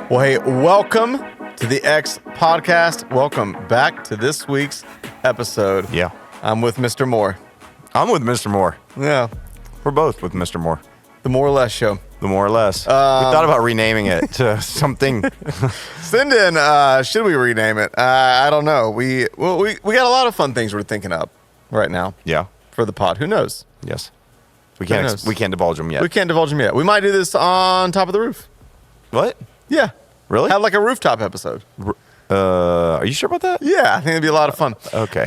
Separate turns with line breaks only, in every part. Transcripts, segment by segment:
Well, hey, welcome to the X Podcast. Welcome back to this week's episode.
Yeah.
I'm with Mr. Moore.
I'm with Mr. Moore.
Yeah.
We're both with Mr. Moore.
The More or Less Show.
The More or Less. We thought about renaming it to something.
Send in, should we rename it? I don't know. We got a lot of fun things we're thinking up right now.
Yeah.
For the pod. Who knows?
Yes. We can't divulge them yet.
We can't divulge them yet. We might do this on top of the roof.
What?
Yeah.
Really?
Have like a rooftop episode.
Are you sure about that?
Yeah, I think it'd be a lot of fun.
Okay.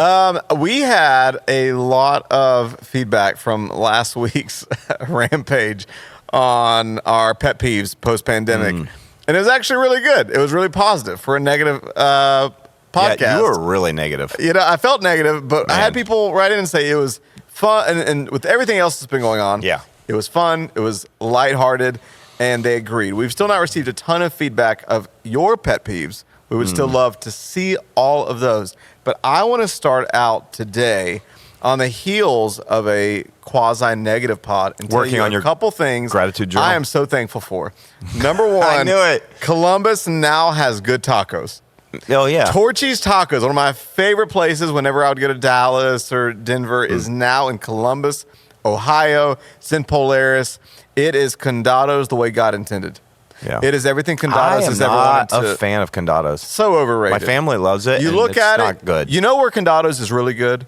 We had a lot of feedback from last week's rampage on our pet peeves post-pandemic. And it was actually really good. It was really positive for a negative podcast.
Yeah, you were really negative.
You know, I felt negative, but I had people write in and say it was fun. And with everything else that's been going on, it was fun. It was lighthearted. And they agreed. We've still not received a ton of feedback of your pet peeves. We would still love to see all of those. But I want to start out today on the heels of a quasi-negative pod and
working on
your couple things
gratitude journal.
I am so thankful for. Number one,
I knew it.
Columbus now has good tacos.
Oh, yeah.
Torchy's Tacos, one of my favorite places whenever I would go to Dallas or Denver, is now in Columbus, Ohio. It's in Polaris. It is condados the way God intended.
Yeah.
It is everything condados has ever wanted to.
I am not a fan of condados.
So overrated.
My family loves it.
You look at it,
not good.
You know where condados is really good?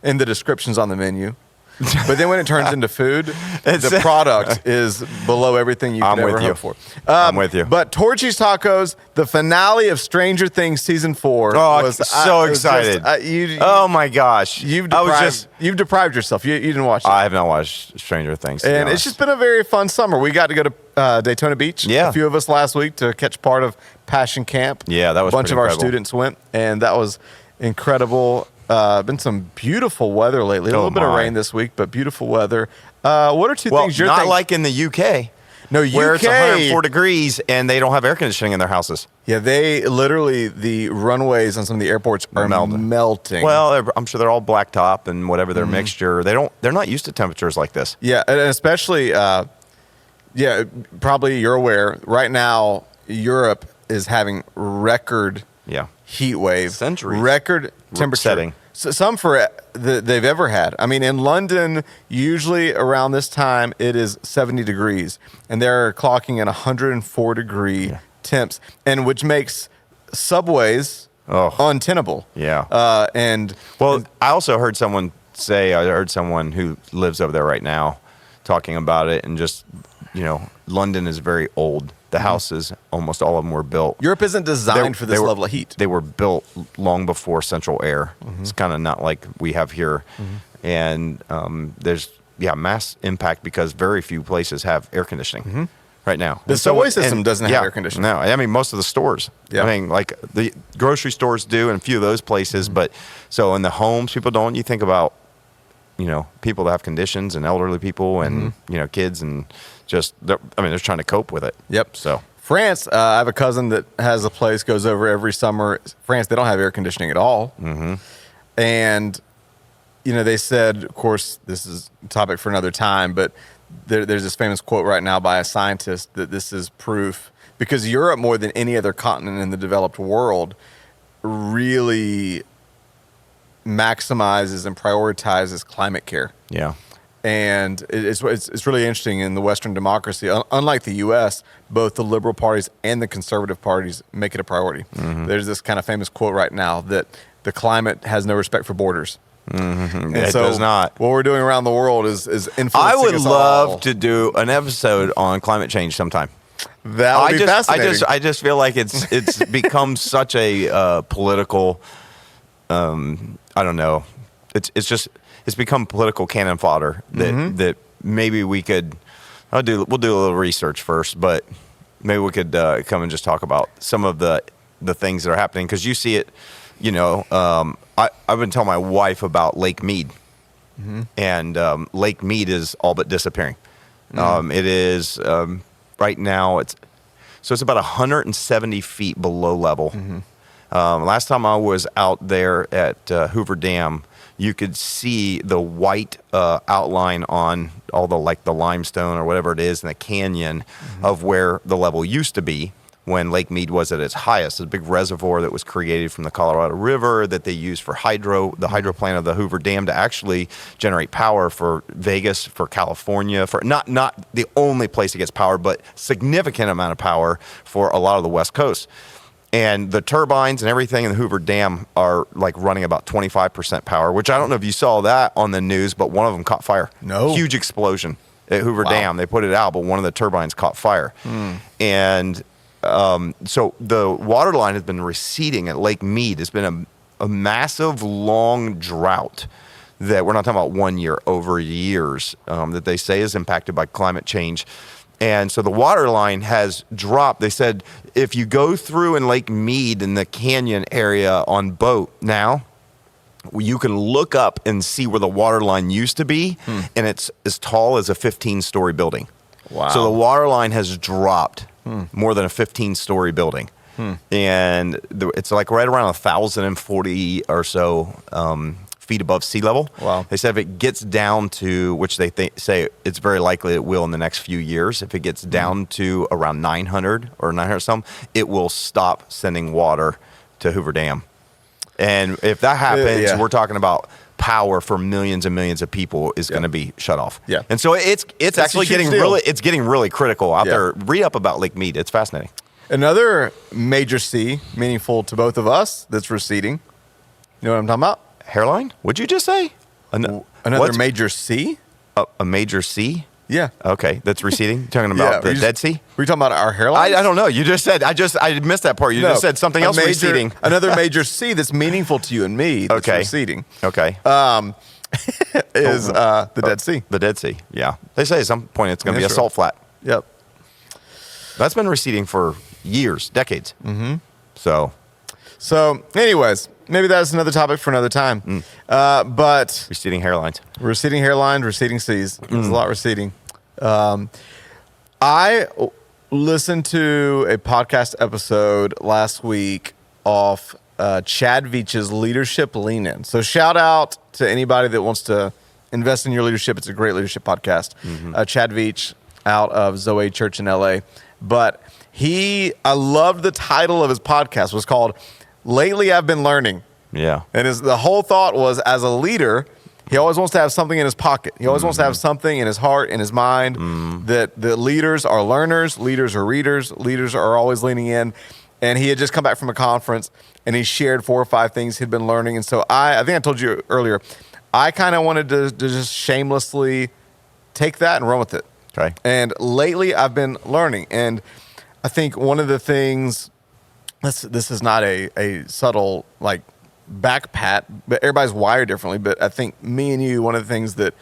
In the descriptions on the menu. But then when it turns into food, the product is below everything you could ever hope for.
I'm with you.
But Torchy's Tacos, the finale of Stranger Things season 4.
Oh,
was
so excited. Oh my gosh.
You've deprived yourself. You didn't watch it.
I have not watched Stranger Things.
And it's just been a very fun summer. We got to go to Daytona Beach.
Yeah.
A few of us last week to catch part of Passion Camp.
Yeah, that was
a bunch of
incredible.
Our students went, and that was incredible. Been some beautiful weather lately. A little bit of rain this week, but beautiful weather. What are two things you're
not like in the UK.
No, UK.
Where it's 104 degrees and they don't have air conditioning in their houses.
Yeah, the runways on some of the airports are melting.
Well, I'm sure they're all blacktop and whatever their mixture. They're not used to temperatures like this.
Yeah, and especially, probably you're aware, right now, Europe is having record heat wave.
Centuries.
Record temperature.
Setting.
So some they've ever had. I mean, in London, usually around this time, it is 70 degrees. And they're clocking at 104 degree temps, and which makes subways untenable.
Yeah. I also heard someone say, I heard someone who lives over there right now talking about it, and just, London is very old. The houses, almost all of them were built.
Europe isn't designed for this level of heat.
They were built long before central air. It's kind of not like we have here. And there's, mass impact because very few places have air conditioning right now.
The subway system doesn't have air conditioning.
No, I mean, most of the stores.
Yeah.
I mean, like the grocery stores do and a few of those places. But so in the homes, people don't. You think about, people that have conditions and elderly people and, kids and they're trying to cope with it.
Yep.
So
France, I have a cousin that has a place, goes over every summer. France, they don't have air conditioning at all. And, they said, of course, this is a topic for another time, but there's this famous quote right now by a scientist that this is proof, because Europe, more than any other continent in the developed world, really maximizes and prioritizes climate care.
Yeah.
And it's really interesting in the Western democracy. Unlike the U.S., both the liberal parties and the conservative parties make it a priority. There's this kind of famous quote right now that the climate has no respect for borders.
It does not.
What we're doing around the world is influencing
I would
us
love
all.
to do an episode on climate change sometime.
That would be fascinating.
I just feel like it's become such a political. I don't know. It's become political cannon fodder that maybe we could. We'll do a little research first, but maybe we could come and just talk about some of the things that are happening, because you see it. I've been telling my wife about Lake Mead, and Lake Mead is all but disappearing. It is right now. It's about 170 feet below level, Last time I was out there at Hoover Dam, you could see the white outline on all the limestone or whatever it is in the canyon of where the level used to be when Lake Mead was at its highest. A big reservoir that was created from the Colorado River that they used for the hydro plant of the Hoover Dam to actually generate power for Vegas, for California, for not the only place it gets power, but significant amount of power for a lot of the West Coast. And the turbines and everything in the Hoover Dam are like running about 25% power, which I don't know if you saw that on the news, but one of them caught fire.
No.
Huge explosion at Hoover Dam. They put it out, but one of the turbines caught fire. And so the water line has been receding at Lake Mead. It's been a massive, long drought that we're not talking about 1 year, over years, that they say is impacted by climate change. And so the water line has dropped. They said if you go through in Lake Mead in the canyon area on boat now, you can look up and see where the water line used to be, and it's as tall as a 15-story building.
Wow.
So the water line has dropped more than a 15-story building. And it's like right around 1,040 or so feet above sea level.
Wow.
They said if it gets down to, which they say it's very likely it will in the next few years, if it gets down to around 900 or 900 something, it will stop sending water to Hoover Dam. And if that happens, we're talking about power for millions and millions of people is going to be shut off.
Yeah.
And so it's actually getting really critical out there. Read up about Lake Mead. It's fascinating.
Another major sea, meaningful to both of us, that's receding. You know what I'm talking about?
Hairline? What'd you just say?
Another major sea?
A major sea?
Yeah.
Okay, that's receding. You're talking about the Dead Sea?
Were you talking about our hairline?
I don't know. You just said, I missed that part. You just said something else receding.
Another major sea that's meaningful to you and me that's receding.
Okay.
Is the Dead Sea.
The Dead Sea, yeah. They say at some point it's going to be a salt flat.
Yep.
That's been receding for years, decades.
So anyways, maybe that's another topic for another time. But
receding hairlines.
Receding seas. There's a lot receding. I listened to a podcast episode last week off Chad Veach's Leadership Lean In. So shout out to anybody that wants to invest in your leadership. It's a great leadership podcast. Chad Veach out of Zoe Church in LA. But I loved the title of his podcast. It was called Lately I've Been Learning. Yeah. And the whole thought was, as a leader, he always wants to have something in his pocket. He always wants to have something in his heart, in his mind, that the leaders are learners, leaders are readers, leaders are always leaning in. And he had just come back from a conference, and he shared 4 or 5 things he'd been learning. And so I think I told you earlier, I kind of wanted to just shamelessly take that and run with it.
Okay.
And lately I've been learning. And I think one of the things, this is not a subtle like back pat, but everybody's wired differently. But I think me and you, one of the things that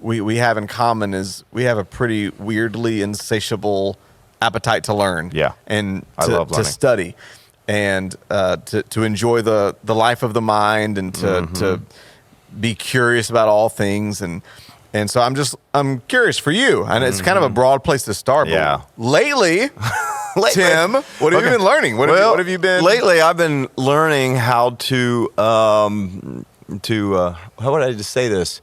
we have in common is we have a pretty weirdly insatiable appetite to learn.
Yeah.
And
I love learning.
To study and to enjoy the life of the mind and to be curious about all things. And so I'm curious for you. And it's kind of a broad place to start.
Yeah.
But lately, Tim, what have you been learning? What have you been?
Lately, I've been learning how to how would I just say this?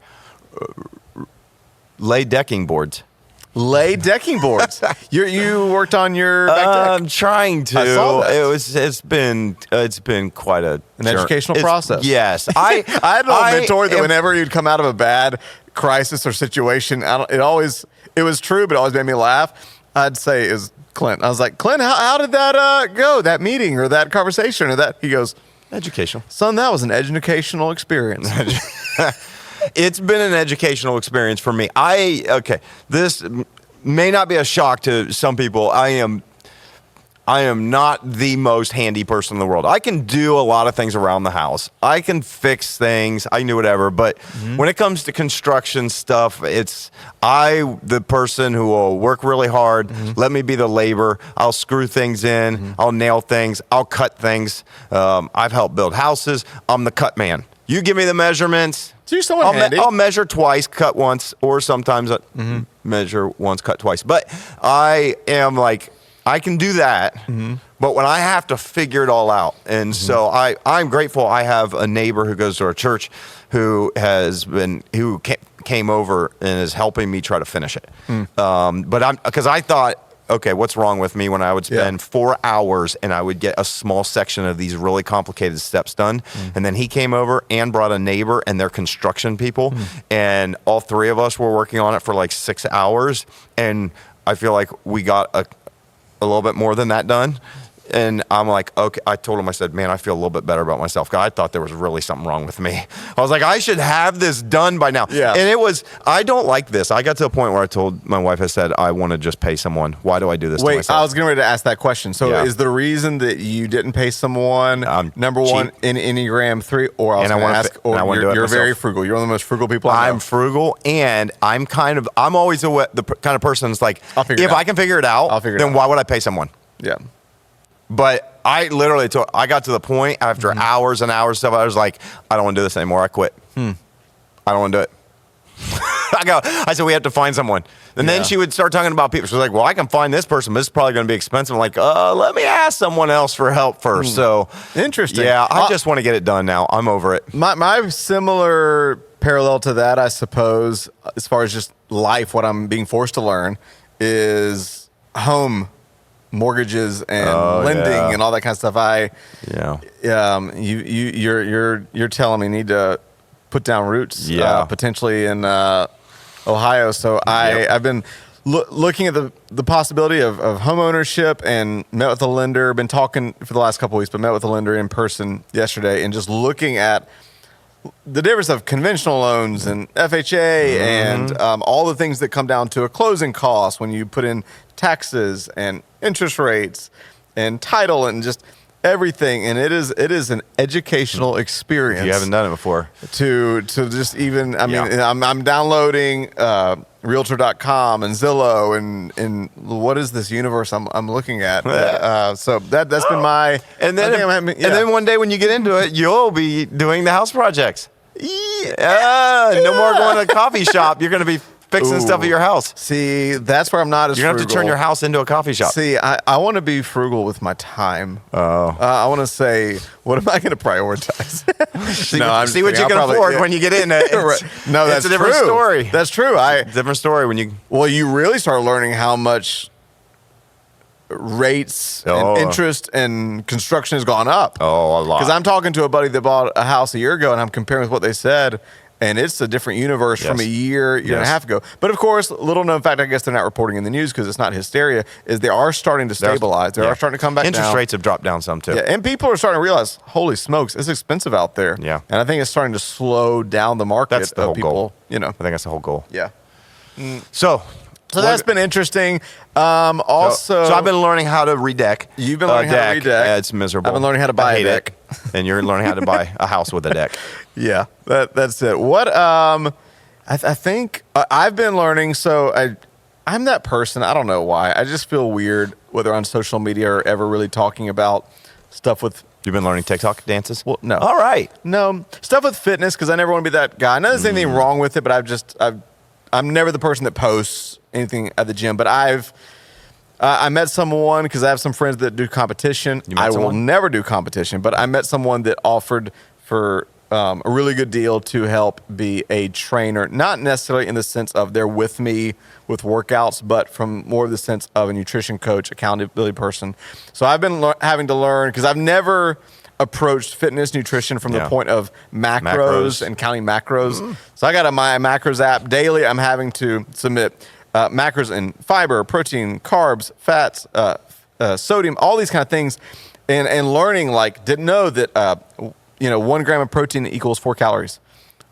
Lay decking boards.
Lay decking boards. You worked on your back deck.
I'm trying to.
I saw that.
It's been quite an
educational process.
Yes,
I had a mentor that whenever you'd come out of a bad crisis or situation, it was true, but it always made me laugh. I'd say it was Clint. I was like, Clint, how did that go? That meeting or that conversation or that? He goes,
educational.
Son, that was an educational experience.
It's been an educational experience for me. This may not be a shock to some people. I am not the most handy person in the world. I can do a lot of things around the house. I can fix things. I can do whatever. But when it comes to construction stuff, it's the person who will work really hard. Let me be the labor. I'll screw things in. I'll nail things. I'll cut things. I've helped build houses. I'm the cut man. You give me the measurements.
So you're someone handy.
I'll measure twice, cut once, or sometimes measure once, cut twice. But I am like, I can do that, But when I have to figure it all out, and so I'm grateful I have a neighbor who goes to our church who came over and is helping me try to finish it. But because I thought, okay, what's wrong with me when I would spend 4 hours and I would get a small section of these really complicated steps done. And then he came over and brought a neighbor and their construction people. And all three of us were working on it for like 6 hours. And I feel like we got a little bit more than that done. And I'm like, okay, I told him, I said, man, I feel a little bit better about myself. God, I thought there was really something wrong with me. I was like, I should have this done by now.
Yeah.
And I don't like this. I got to a point where I told my wife, I said, I want to just pay someone. Why do I do this to myself?
I was getting ready to ask that question. So is the reason that you didn't pay someone, number one, in Enneagram 3, or you're very frugal. You're one of the most frugal people I know.
I'm frugal, and I'm always the kind of person that's like, if I can figure it out, then why would I pay someone?
Yeah.
But I literally I got to the point after hours and hours of stuff, I was like, I don't want to do this anymore. I quit. I don't want to do it. I said, we have to find someone. And then she would start talking about people. She was like, well, I can find this person, but this is probably going to be expensive. I'm like, let me ask someone else for help first. So
interesting.
Yeah, I just want to get it done now. I'm over it.
My similar parallel to that, I suppose, as far as just life, what I'm being forced to learn is home mortgages and lending and all that kind of stuff. You're telling me need to put down roots potentially in Ohio. So I've been looking at the possibility of home ownership, and met with a lender. Been talking for the last couple of weeks, but met with a lender in person yesterday, and just looking at the difference of conventional loans and FHA and all the things that come down to a closing cost when you put in taxes and interest rates and title and just everything. And it is an educational experience.
If you haven't done it before.
To just even, I'm downloading Realtor.com and Zillow and what is this universe I'm looking at? So that's been my.
And then one day when you get into it, you'll be doing the house projects. No more going to a coffee shop. You're going to be fixing stuff at your house.
See, that's where I'm not as frugal.
You're going to have to turn your house into a coffee shop.
See, I want to be frugal with my time. I want to say, what am I going to prioritize?
See what you can afford when you get in it.
That's
a different story.
That's true.
Different story when you...
Well, you really start learning how much rates and interest and construction has gone up.
A lot.
Because I'm talking to a buddy that bought a house a year ago, and I'm comparing with what they said, and it's a different universe from a year and a half ago. But of course, little known fact, I guess they're not reporting in the news because it's not hysteria, is they are starting to stabilize. They are starting to come back
down. Interest rates have dropped down some too.
Yeah, and people are starting to realize, holy smokes, it's expensive out there.
Yeah.
And I think it's starting to slow down the market.
That's the whole goal.
You know.
I think that's the whole goal.
Yeah.
So
that's been interesting. Also,
so I've been learning how to redeck.
You've been learning how to redeck.
It's miserable.
I've been learning how to buy a deck.
And you're learning how to buy a house with a deck.
Yeah, that's it. What I think I've been learning. So I'm that person. I don't know why. I just feel weird whether on social media or ever really talking about stuff with.
You've been learning TikTok dances?
Well, no.
All right.
No stuff with fitness because I never want to be that guy. Not that there's anything wrong with it, but I'm never the person that posts anything at the gym. But I met someone because I have some friends that do competition. I will never do competition, but I met someone that offered for a really good deal to help be a trainer, not necessarily in the sense of they're with me with workouts, but from more of the sense of a nutrition coach, accountability person. So I've been having to learn because I've never approached fitness nutrition from the point of macros and counting macros. So I got my macros app daily. I'm having to submit macros in fiber, protein, carbs, fats, sodium, all these kind of things, and learning didn't know that 1 gram of protein equals 4 calories.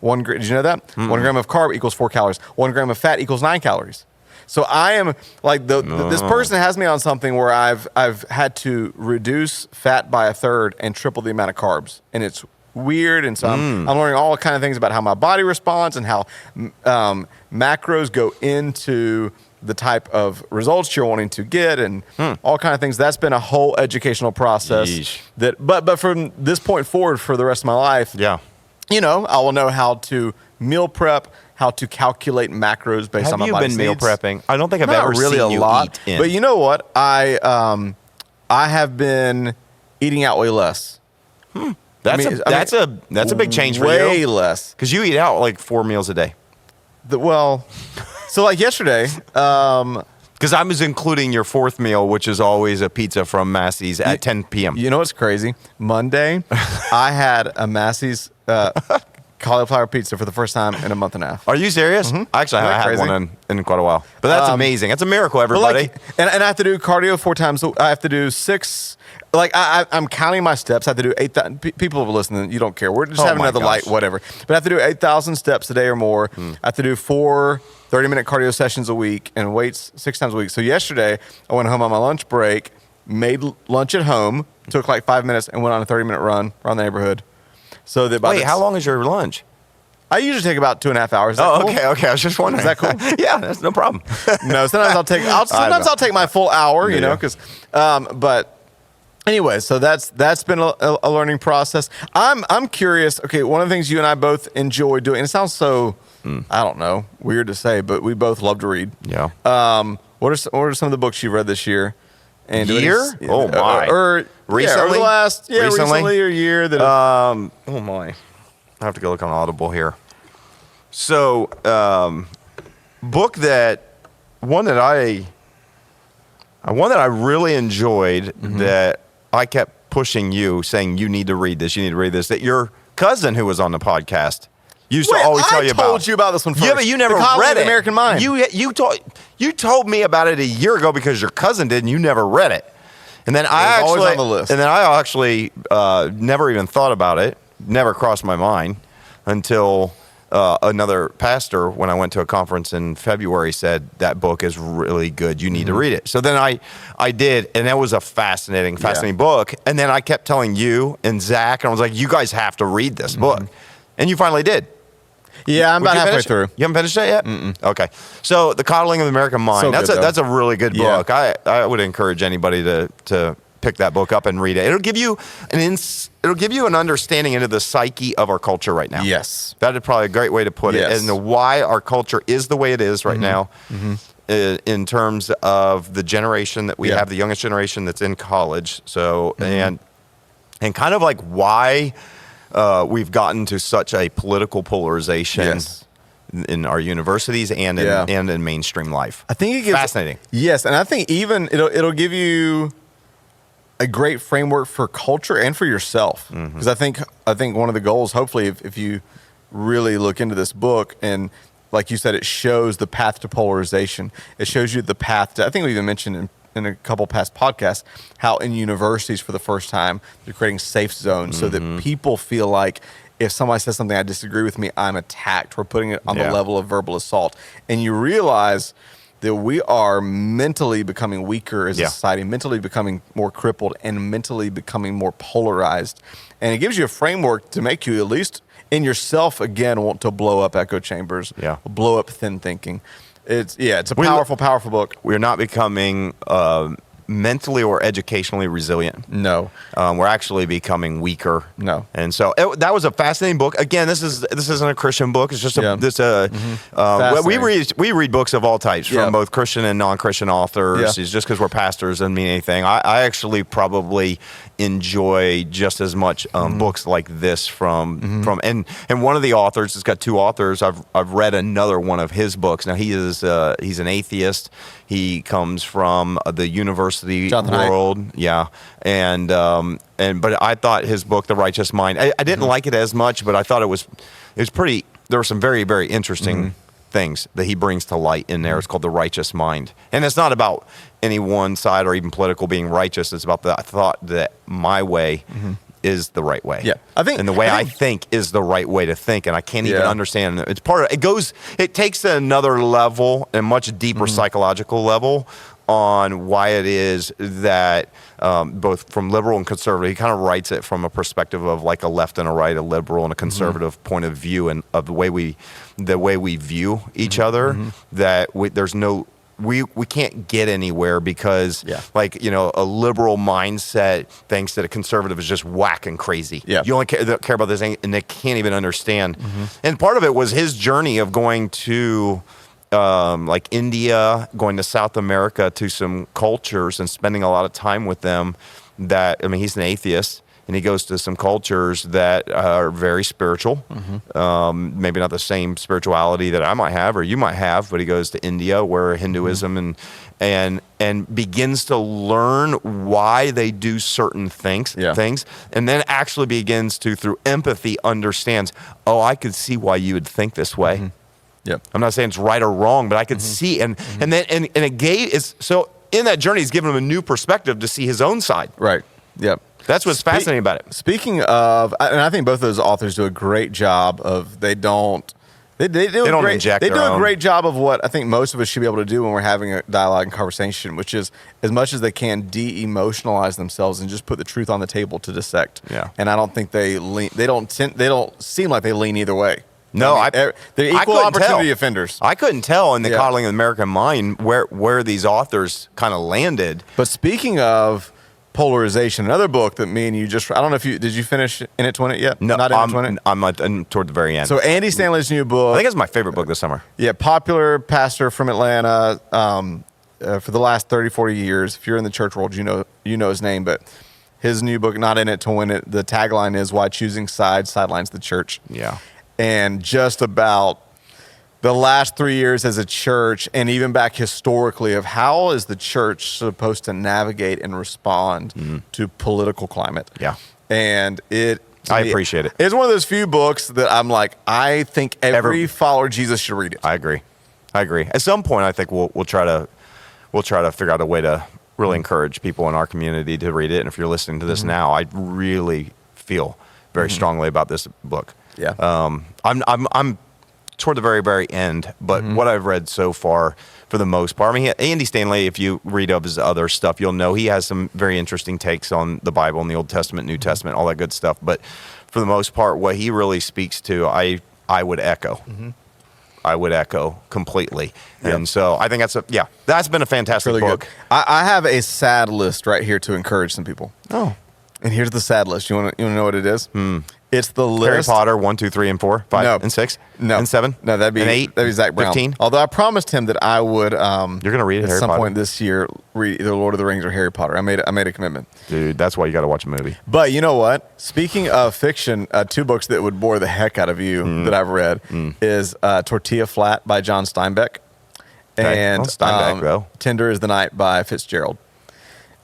Did you know that? 1 gram of carb equals 4 calories. 1 gram of fat equals 9 calories. So I am this person has me on something where I've had to reduce fat by a third and triple the amount of carbs, and it's weird. And so I'm learning all kind of things about how my body responds and how macros go into the type of results you're wanting to get and all kind of things. That's been a whole educational process.
Yeesh.
But from this point forward for the rest of my life, I will know how to meal prep, how to calculate macros based on my body's needs.
Have you been meal prepping? I don't think I've ever
really
seen
a
you
lot.
eat in.
But you know what? I I have been eating out way less.
That's a big change for you.
Way less.
Because you eat out like 4 meals a day.
So like yesterday,
because I was including your fourth meal, which is always a pizza from Massey's at 10 p.m.
You know what's crazy? Monday, I had a Massey's cauliflower pizza for the first time in a month and a half.
Are you serious?
Mm-hmm.
Actually, I haven't had one in quite a while. But that's amazing. That's a miracle, everybody.
And I have to do cardio 4 times. I have to do 6. Like I'm counting my steps. I have to do 8,000. People listening, you don't care. We're just having another light, whatever. But I have to do 8,000 steps a day or more. I have to do 4 30-minute cardio sessions a week and weights 6 times a week. So yesterday, I went home on my lunch break, made lunch at home, took like 5 minutes, and went on a 30-minute run around the neighborhood. So that
Wait, how long is your lunch?
I usually take about 2.5 hours.
Oh, cool? Okay. I was just wondering.
Is that cool?
Yeah, that's no problem.
No, sometimes I'll take my full hour, you know, because, but anyway, so that's been a learning process. I'm curious. Okay, one of the things you and I both enjoy doing, and it sounds so, I don't know, weird to say, but we both love to read.
Yeah.
What are some of the books you've read this year? And
Oh my!
Or
recently,
or the last recently or year that.
Oh my! I have to go look on Audible here. So, book one that I really enjoyed that I kept pushing you, saying you need to read this. You need to read this. That your cousin who was on the podcast used to always tell you about.
I told you about this one first.
Yeah, but you never read it.
American Mind.
You told me about it a year ago because your cousin did, and you never read it. And then I
always on the list.
And then I actually never even thought about it. Never crossed my mind until another pastor, when I went to a conference in February, said that book is really good. You need to read it. So then I did, and that was a fascinating book. And then I kept telling you and Zach, and I was like, you guys have to read this book. And you finally did.
Yeah, I'm about halfway through.
You haven't finished it yet? Okay. So The Coddling of the American Mind. That's a really good book. I would encourage anybody to pick that book up and read it. It'll give you an understanding into the psyche of our culture right now.
Yes.
That is probably a great way to put it, and why our culture is the way it is right now in terms of the generation that we have, the youngest generation that's in college. So, and kind of like why we've gotten to such a political polarization in our universities and in mainstream life.
I think it gives
fascinating.
Yes, and I think even it'll give you a great framework for culture and for yourself. Because I think one of the goals, hopefully, if you really look into this book, and like you said, it shows the path to polarization. It shows you the path to, I think we even mentioned in a couple past podcasts, how in universities for the first time, they're creating safe zones so that people feel like if somebody says something I disagree with me, I'm attacked. We're putting it on the level of verbal assault. And you realize that we are mentally becoming weaker as a society, mentally becoming more crippled, and mentally becoming more polarized. And it gives you a framework to make you, at least in yourself, again, want to blow up echo chambers, blow up thin thinking. It's a powerful book.
We're not becoming mentally or educationally resilient.
No.
We're actually becoming weaker.
No.
And so that was a fascinating book. Again, this isn't a Christian book. It's just we read books of all types from both Christian and non-Christian authors. It's just because we're pastors doesn't mean anything. I actually probably enjoy just as much books like this from and one of the authors, it's got 2 authors. I've read another one of his books. Now he's an atheist. He comes from the university world. Yeah. But I thought his book, The Righteous Mind, I didn't like it as much, but I thought it was pretty, there were some very, very interesting things that he brings to light in there. It's called The Righteous Mind. And it's not about any one side or even political being righteous. It's about the thought that my way is the right way.
Yeah.
And the way I think is the right way to think. And I can't even understand. It's part of it takes another level, a much deeper psychological level, on why it is that both from liberal and conservative, he kind of writes it from a perspective of like a left and a right, a liberal and a conservative point of view, and of the way we view each other. That we can't get anywhere because like, a liberal mindset thinks that a conservative is just whack and crazy. You only care about this, and they can't even understand. And part of it was his journey of going to like India, going to South America to some cultures and spending a lot of time with them. He's an atheist. And he goes to some cultures that are very spiritual, maybe not the same spirituality that I might have or you might have, but he goes to India where Hinduism and begins to learn why they do certain things, and then actually begins to, through empathy, understands, oh, I could see why you would think this way.
Yep.
I'm not saying it's right or wrong, but I could see, and it gave so in that journey, he's given him a new perspective to see his own side.
Right. Yep.
That's what's fascinating about it.
Speaking of, and I think both of those authors do a great job of, they do a great job of what I think most of us should be able to do when we're having a dialogue and conversation, which is as much as they can de-emotionalize themselves and just put the truth on the table to dissect.
Yeah.
And I don't think they don't seem like they lean either way.
No,
they're equal opportunity offenders.
I couldn't tell in the Coddling of the American Mind where these authors kind of landed.
But speaking of polarization, another book that me and you just, I don't know if did you finish In It, Twin It yet?
No,
not In It, Twin It?
I'm toward the very end.
So Andy Stanley's new book.
I think it's my favorite book this summer.
Yeah, popular pastor from Atlanta for the last 30, 40 years. If you're in the church world, you know his name, but his new book, Not In It to Win It, the tagline is Why Choosing Sides Sidelines the Church.
Yeah.
And just about the last 3 years as a church, and even back historically, of how is the church supposed to navigate and respond to political climate.
Yeah.
And
I appreciate it.
It's one of those few books that I'm like, I think every follower of Jesus should read it.
I agree. At some point, I think we'll try to figure out a way to really encourage people in our community to read it. And if you're listening to this now, I really feel very strongly about this book.
Yeah.
I'm toward the very, very end, but what I've read so far, for the most part, I mean, Andy Stanley, if you read of his other stuff, you'll know he has some very interesting takes on the Bible and the Old Testament, New Testament, all that good stuff. But for the most part, what he really speaks to, I would echo. I would echo completely. Yep. And so I think that's been a fantastic
really
book.
Good. I have a sad list right here to encourage some people.
Oh.
And here's the sad list. You want to know what it is? It's the list.
Harry Potter 1, 2, 3, and 4, 5, and 6, and 7,
no, that'd be
and 8,
that'd be Zach Brown.
15.
Although I promised him that I would.
You're gonna read it,
at
Harry
some
Potter?
point this year. Read either Lord of the Rings or Harry Potter. I made a commitment,
dude. That's why you got to watch a movie.
But you know what? Speaking of fiction, 2 books that would bore the heck out of you that I've read is Tortilla Flat by John Steinbeck, and
Steinbeck though.
Tender is the Night by Fitzgerald.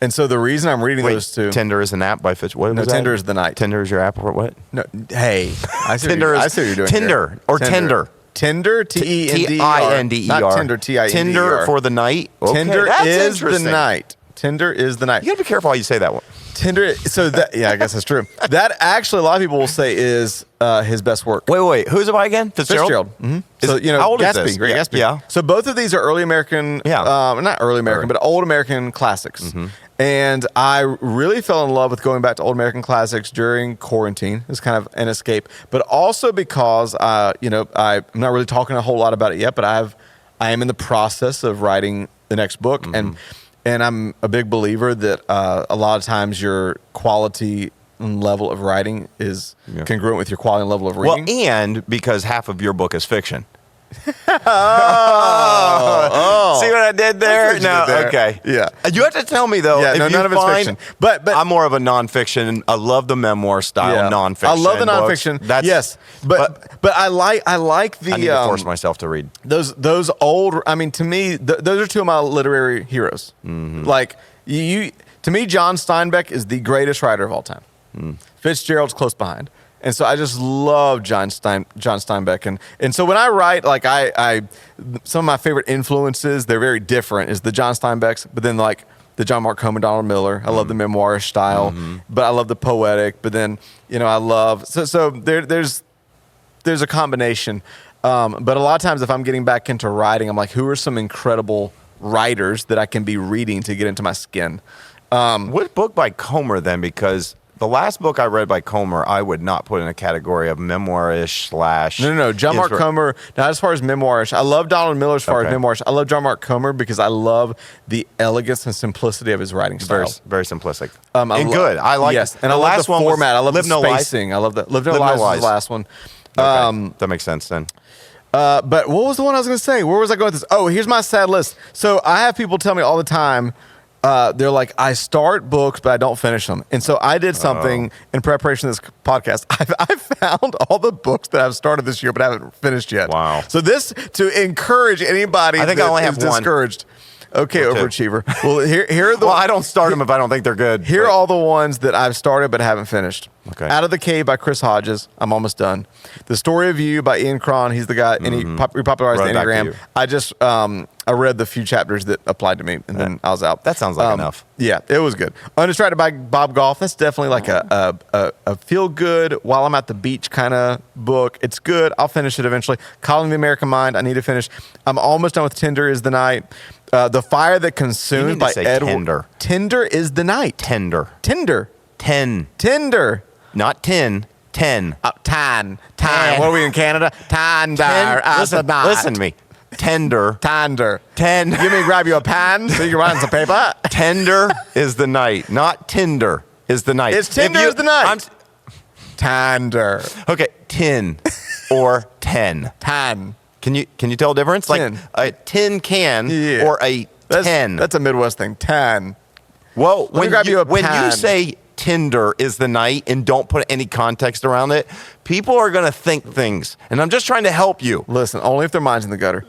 And so the reason I'm reading those two,
Tender is an app by Fitch. What
no,
was that?
Tender is the Night.
Tender is your app or what?
No, hey, I see
Tinder
I see what you're doing.
Tinder
here.
or Tender.
Tender, T-E-N-D-E-R.
T-I-N-D-E-R.
Not Tinder, T-I-N-D-E-R.
Tender for the night. Okay,
Tender
that's
is the
interesting.
night. Tender is the night.
You got to be careful how you say that one.
Tender. So that, yeah, I guess that's true. That actually a lot of people will say is his best work.
Wait. Who's it by again? Fitzgerald.
So
how old
Gatsby,
is this?
Great Gatsby.
Yeah.
So both of these are early American.
Yeah.
Not early American, but old American classics. And I really fell in love with going back to old American classics during quarantine. It's kind of an escape, but also because I'm not really talking a whole lot about it yet, but I am in the process of writing the next book, and I'm a big believer that a lot of times your quality and level of writing is congruent with your quality and level of reading.
Well, and because half of your book is fiction.
Oh.
See what I did there?
Did there.
Okay.
Yeah.
You have to tell me though.
Yeah,
if
no,
you
none of it's fiction. But
I'm more of a nonfiction. I love the memoir style nonfiction.
I love the nonfiction.
Books.
Yes, but I like the.
I need to force myself to read
those old. I mean, to me, those are two of my literary heroes. Like to me, John Steinbeck is the greatest writer of all time. Fitzgerald's close behind. And so I just love John Steinbeck. And so when I write, like I some of my favorite influences, they're very different, is the John Steinbecks, but then like the John Mark Comer, Donald Miller. I love the memoirish style, but I love the poetic. But then, I love, so there's a combination. But a lot of times if I'm getting back into writing, I'm like, who are some incredible writers that I can be reading to get into my skin?
What book by Comer then? Because the last book I read by Comer, I would not put in a category of memoirish /
No. John Mark Comer, not as far as memoirish. I love Donald Miller as far as memoirish. I love John Mark Comer because I love the elegance and simplicity of his writing style.
Very, very simplistic.
And
good. I like
yes, and I love the format. I love the spacing. I love that. Live No Lies was the last one.
Okay. That makes sense then.
But what was the one I was going to say? Where was I going with this? Oh, here's my sad list. So I have people tell me all the time, they're like, I start books, but I don't finish them. And so I did something in preparation of this podcast. I found all the books that I've started this year, but I haven't finished yet.
Wow.
So this, to encourage anybody
I think
that
I only have
is
one.
discouraged. Okay, overachiever. Well, here are the.
Well, I don't start them if I don't think they're good.
Here are all the ones that I've started but haven't finished.
Okay.
Out of the Cave by Chris Hodges. I'm almost done. The Story of You by Ian Cron. He's the guy, and he repopularized the Enneagram. I just I read the few chapters that applied to me, and then I was out.
That sounds like enough.
Yeah, it was good. Undistracted by Bob Goff. That's definitely like a feel good while I'm at the beach kind of book. It's good. I'll finish it eventually. Calling the American Mind. I need to finish. I'm almost done with Tinder is the Night. The Fire That Consumed by Edward.
Tender.
Tinder is the Night.
Tinder.
Tinder.
10.
Tinder.
Not 10. 10.
Tan. What are we in Canada? Tinder.
Listen to me. Tender.
Tinder.
10.
Give me grab you a pen so you can write on some paper.
Tender is the night. Not Tinder is the night.
It's Tinder is the night. Tinder.
Okay, 10 or 10.
10.
Can you tell the difference?
10.
Like a tin can or a 10.
That's a Midwest thing. 10.
Well,
when
you say Tinder is the night and don't put any context around it, people are going to think things. And I'm just trying to help you.
Listen, only if their mind's in the gutter.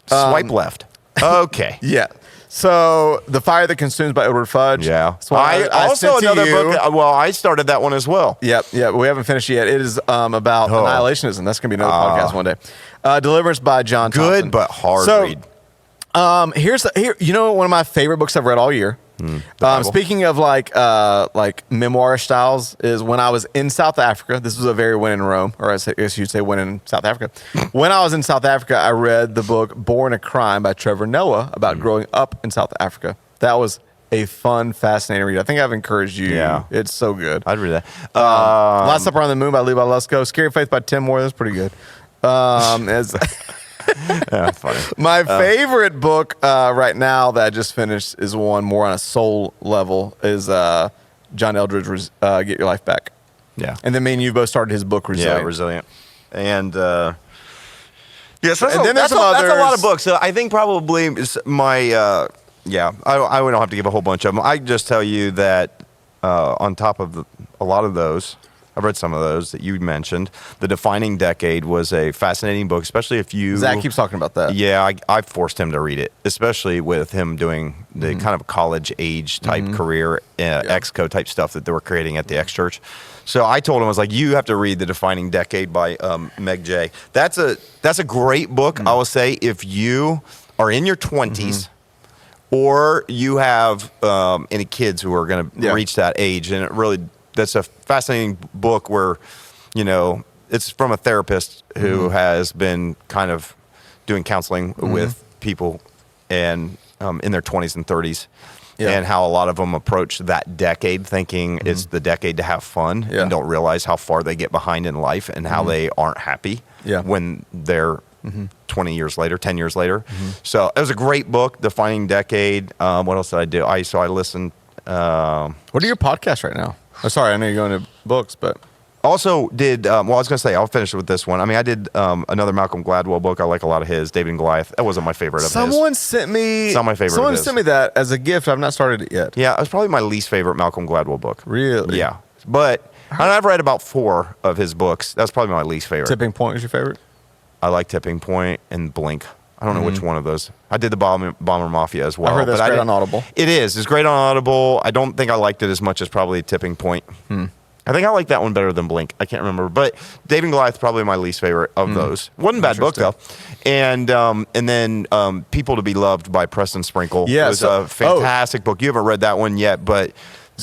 Swipe left. Okay.
Yeah. So, The Fire That Consumes by Edward Fudge.
Yeah.
I
also another book. Well, I started that one as well.
Yep. Yeah. We haven't finished it yet. It is about annihilationism. That's going to be another podcast one day. Deliverance by John Thompson.
Good, but hard read.
Here. You know, one of my favorite books I've read all year. Speaking of like memoir styles, is when I was in South Africa. This was a very when in Rome, or I guess you'd say when in South Africa. When I was in South Africa, I read the book Born a Crime by Trevor Noah about growing up in South Africa. That was a fun, fascinating read. I think I've encouraged you.
Yeah.
It's so good.
I'd read that.
Last Supper on the Moon by Levi Lusko. Scary Faith by Tim Moore. That's pretty good.
Yeah, funny.
My favorite book right now that I just finished is one more on a soul level, is John Eldredge's Get Your Life Back.
Yeah.
And then me and you both started his book, Resilient.
Yeah, Resilient. And yes,
and then
that's a lot of books. So I think probably my I don't have to give a whole bunch of them. I just tell you that on top of a lot of those, I've read some of those that you mentioned. The Defining Decade was a fascinating book, especially if you...
Zach keeps talking about that.
Yeah, I forced him to read it, especially with him doing the kind of college age type career, exco type stuff that they were creating at the X Church. So I told him, I was like, you have to read The Defining Decade by Meg J. That's a great book, I will say, if you are in your 20s or you have any kids who are going to reach that age. And it really... That's a fascinating book where, you know, it's from a therapist who has been kind of doing counseling with people and in their 20s and 30s, and how a lot of them approach that decade thinking it's the decade to have fun and don't realize how far they get behind in life and how they aren't happy when they're 20 years later, 10 years later. So it was a great book, Defining Decade. What else did I do? I listened.
What are your podcasts right now? Oh, sorry, I know you're going to books, but...
Also did, I was going to say, I'll finish with this one. I mean, I did another Malcolm Gladwell book. I like a lot of his, David and Goliath. That wasn't my favorite of his.
Someone sent me that as a gift. I've not started it yet.
Yeah, it was probably my least favorite Malcolm Gladwell book.
Really?
Yeah. But I've read about 4 of his books. That's probably my least favorite.
Tipping Point is your favorite?
I like Tipping Point and Blink. I don't know which one of those. I did the Bomber Mafia as well.
I heard that's great on Audible.
It is. It's great on Audible. I don't think I liked it as much as probably Tipping Point. I think I like that one better than Blink. I can't remember. But David and Goliath probably my least favorite of those. Wasn't a bad book, though. And then People to Be Loved by Preston Sprinkle.
Yeah,
was a fantastic book. You haven't read that one yet, but...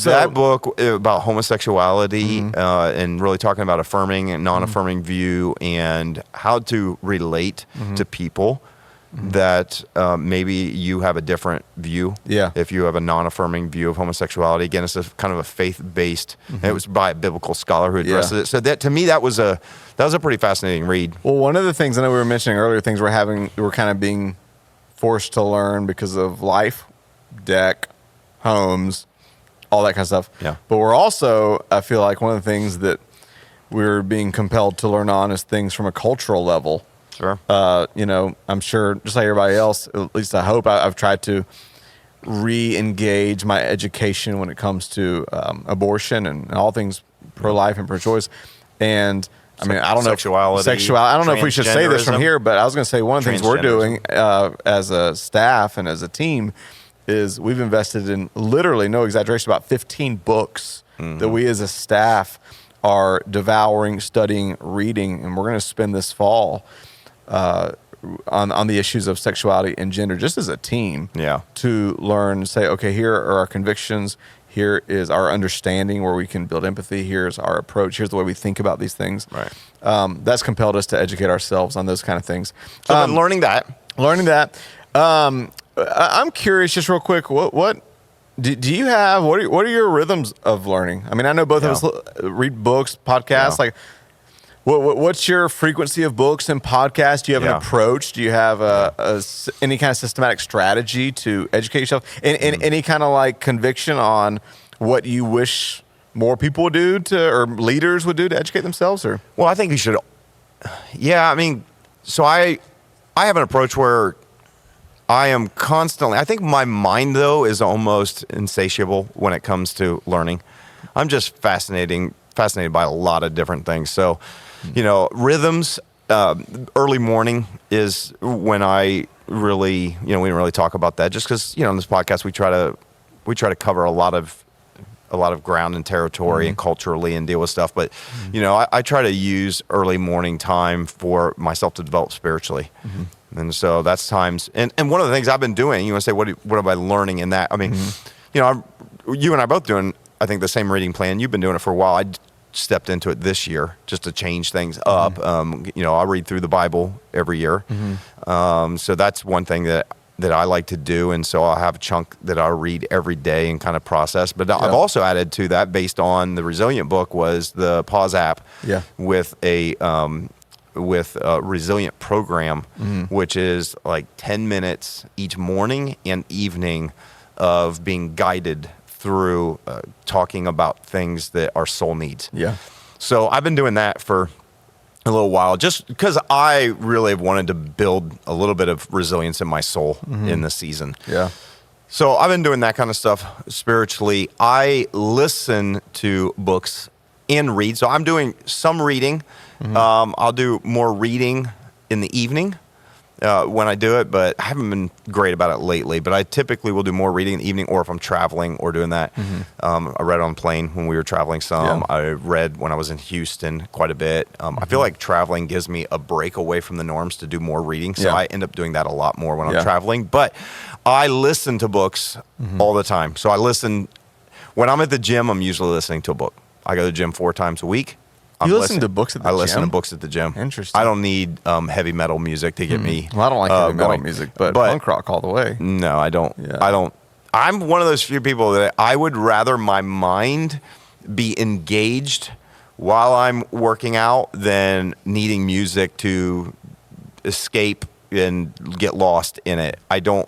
that book about homosexuality and really talking about affirming and non-affirming view and how to relate to people that maybe you have a different view.
Yeah.
If you have a non-affirming view of homosexuality. Again, it's a kind of a faith-based, and it was by a biblical scholar who addresses it. So that, to me, that was a pretty fascinating read.
Well, one of the things I know we were mentioning earlier, things we're kind of being forced to learn because of life, deck, homes, all that kind of stuff.
Yeah.
But we're also, I feel like one of the things that we're being compelled to learn on is things from a cultural level.
Sure.
I'm sure, just like everybody else, at least I hope, I've tried to re-engage my education when it comes to abortion and all things pro-life and pro-choice. And I mean, I don't know. Sexuality. I don't know if we should say this from here, but I was going to say one of the things we're doing as a staff and as a team is we've invested in, literally, no exaggeration, about 15 books that we as a staff are devouring, studying, reading, and we're going to spend this fall on the issues of sexuality and gender, just as a team, to learn, say, okay, here are our convictions, here is our understanding where we can build empathy, here's our approach, here's the way we think about these things.
Right.
That's compelled us to educate ourselves on those kind of things.
So learning that.
I'm curious, just real quick, what do you have? What are your rhythms of learning? I mean, I know both of us read books, podcasts. Like, what's your frequency of books and podcasts? Do you have an approach? Do you have any kind of systematic strategy to educate yourself? And any kind of like conviction on what you wish more people would do or leaders would do to educate themselves? Or
well, I think you should. Yeah, I mean, so I have an approach where I am constantly, I think my mind, though, is almost insatiable when it comes to learning. I'm just fascinated by a lot of different things. So, rhythms, early morning is when I really, we didn't really talk about that just because, in this podcast, we try to cover a lot of ground and territory and culturally and deal with stuff. But, I try to use early morning time for myself to develop spiritually. And so that's times, and one of the things I've been doing, you want to say, what am I learning in that? I mean, you and I both doing, I think, the same reading plan. You've been doing it for a while. I stepped into it this year just to change things up. I read through the Bible every year. So that's one thing that I like to do. And so I'll have a chunk that I'll read every day and kind of process. But I've also added to that, based on the Resilient book, was the Pause app with a Resilient program, which is like 10 minutes each morning and evening of being guided through talking about things that our soul needs. Yeah. So I've been doing that for a little while, just because I really have wanted to build a little bit of resilience in my soul in this season. Yeah. So I've been doing that kind of stuff spiritually. I listen to books and read. So I'm doing some reading. I'll do more reading in the evening when I do it, but I haven't been great about it lately. But I typically will do more reading in the evening, or if I'm traveling or doing that. I read on plane when we were traveling some. I read when I was in Houston quite a bit. I feel like traveling gives me a break away from the norms to do more reading, so I end up doing that a lot more when I'm traveling. But I listen to books all the time. So I listen when I'm at the gym. I'm usually listening to a book. I go to the gym 4 times a week.
You listen to books at the gym?
I listen to books at the gym.
Interesting.
I don't need heavy metal music to get me.
Well, I don't like heavy metal music, but punk rock all the way.
No, I don't. Yeah. I don't. I'm one of those few people that I would rather my mind be engaged while I'm working out than needing music to escape and get lost in it. I don't.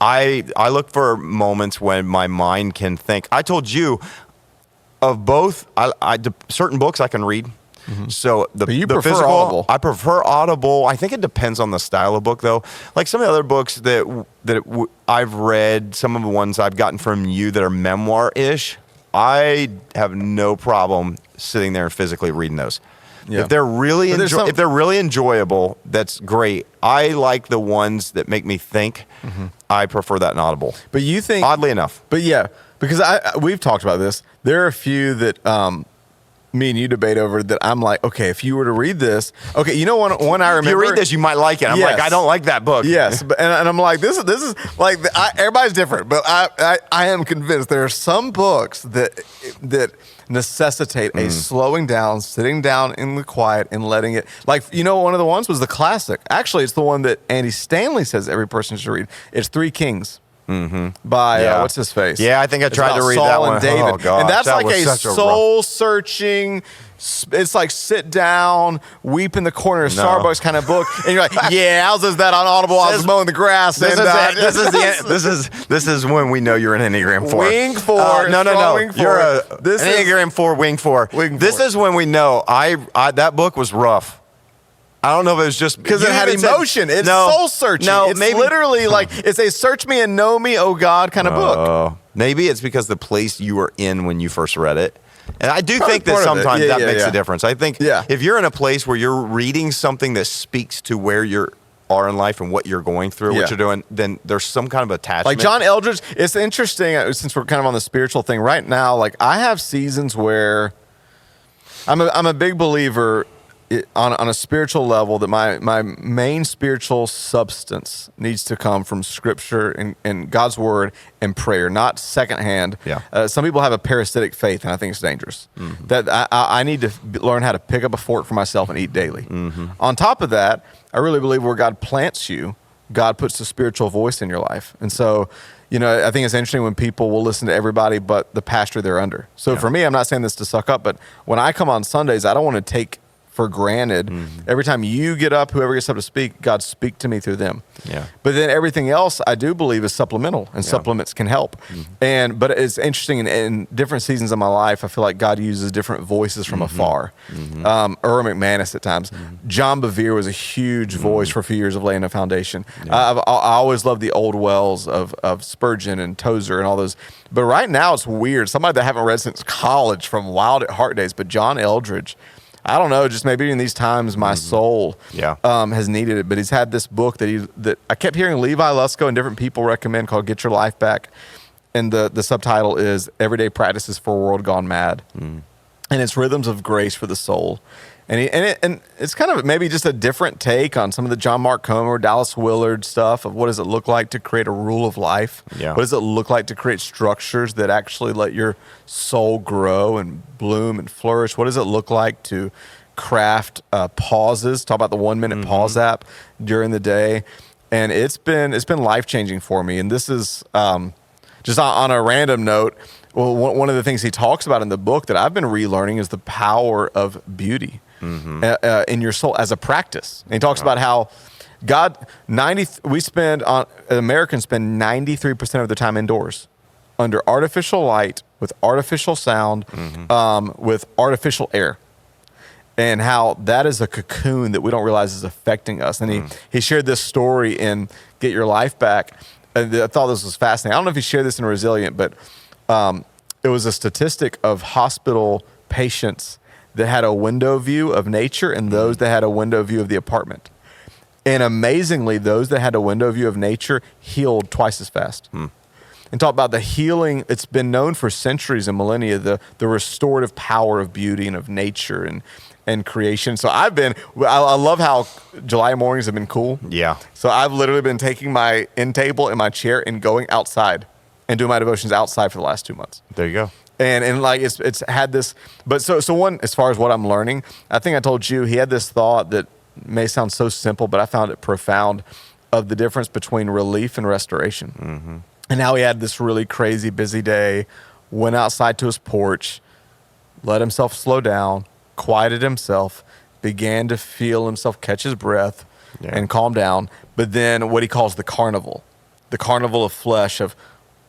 I look for moments when my mind can think. I told you. Of both, certain books I can read. So the physical, Audible. I prefer Audible. I think it depends on the style of book, though. Like some of the other books that I've read, some of the ones I've gotten from you that are memoir-ish, I have no problem sitting there and physically reading those. Yeah. If they're really if they're really enjoyable, that's great. I like the ones that make me think. I prefer that in Audible.
But you think,
oddly enough,
because we've talked about this. There are a few that me and you debate over that I'm like, okay, if you were to read this, okay, one I remember.
You read this, you might like it. I'm like, I don't like that book.
Yes, and I'm like, this is like everybody's different, but I am convinced there are some books that necessitate a slowing down, sitting down in the quiet, and letting it. Like, one of the ones was the classic. Actually, it's the one that Andy Stanley says every person should read. It's 3 Kings. By what's his face?
Yeah, I think I tried to read
Saul
that one.
And David.
Oh, gosh,
and that's like a soul-searching. It's like sit down, weep in the corner of Starbucks kind of book, and you're like, yeah, I was that on Audible. I was mowing the grass.
This is when we know you're an Enneagram 4.
Wing 4.
No.
Wing 4.
You're an Enneagram 4, Wing 4. This is when we know. That book was rough. I don't know if it was just
because it had emotion. It's soul searching.
No,
it's
maybe
literally like it's a search me and know me, oh God, kind of book.
Maybe it's because the place you were in when you first read it. And I do think that sometimes that makes a difference. I think if you're in a place where you're reading something that speaks to where you are in life and what you're going through, what you're doing, then there's some kind of attachment.
Like John Eldredge, it's interesting since we're kind of on the spiritual thing right now. Like I have seasons where I'm a big believer on a spiritual level that my main spiritual substance needs to come from Scripture and God's Word and prayer, not secondhand.
Yeah.
Some people have a parasitic faith, and I think it's dangerous. Mm-hmm. That I need to learn how to pick up a fork for myself and eat daily. Mm-hmm. On top of that, I really believe where God plants you, God puts the spiritual voice in your life. And so, I think it's interesting when people will listen to everybody but the pastor they're under. So for me, I'm not saying this to suck up, but when I come on Sundays, I don't want to take for granted. Every time you get up, whoever gets up to speak, God speak to me through them. Yeah. But then everything else I do believe is supplemental, and supplements can help. But it's interesting in different seasons of my life, I feel like God uses different voices from afar. Earl McManus at times. John Bevere was a huge voice for a few years of laying a foundation. I always loved the old wells of Spurgeon and Tozer and all those. But right now it's weird. Somebody that I haven't read since college from Wild at Heart days, but John Eldredge. I don't know, just maybe in these times my soul has needed it. But he's had this book that I kept hearing Levi Lusko and different people recommend called Get Your Life Back. And the subtitle is Everyday Practices for a World Gone Mad. And it's Rhythms of Grace for the Soul. And it's kind of maybe just a different take on some of the John Mark Comer, Dallas Willard stuff of what does it look like to create a rule of life? Yeah. What does it look like to create structures that actually let your soul grow and bloom and flourish? What does it look like to craft pauses? Talk about the 1 minute pause app during the day. And it's been life-changing for me. And this is just on a random note, well, one of the things he talks about in the book that I've been relearning is the power of beauty in your soul as a practice. And he talks about how Americans spend 93% of their time indoors under artificial light, with artificial sound, with artificial air. And how that is a cocoon that we don't realize is affecting us. And he shared this story in Get Your Life Back. And I thought this was fascinating. I don't know if he shared this in Resilient, but it was a statistic of hospital patients that had a window view of nature and those that had a window view of the apartment. And amazingly, those that had a window view of nature healed twice as fast. And talk about the healing. It's been known for centuries and millennia, the restorative power of beauty and of nature and creation. So I love how July mornings have been cool. Yeah. So I've literally been taking my end table and my chair and going outside and doing my devotions outside for the last 2 months.
There you go.
And like it's had this, but so one, as far as what I'm learning, I think I told you, he had this thought that may sound so simple, but I found it profound, of the difference between relief and restoration. And now he had this really crazy busy day, went outside to his porch, let himself slow down, quieted himself, began to feel himself catch his breath and calm down. But then what he calls the carnival of flesh, of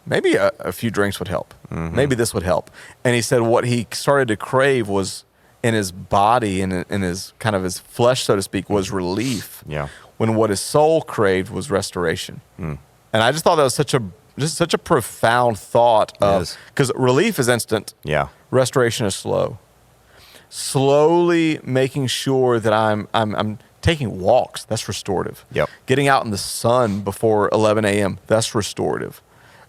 maybe a few drinks would help. Maybe this would help. And he said what he started to crave was in his body and in his kind of his flesh, so to speak, was relief. Yeah. When what his soul craved was restoration. And I just thought that was such a profound thought, because relief is instant. Yeah. Restoration is slow. Slowly making sure that I'm taking walks, that's restorative. Yep. Getting out in the sun before 11 a.m., that's restorative.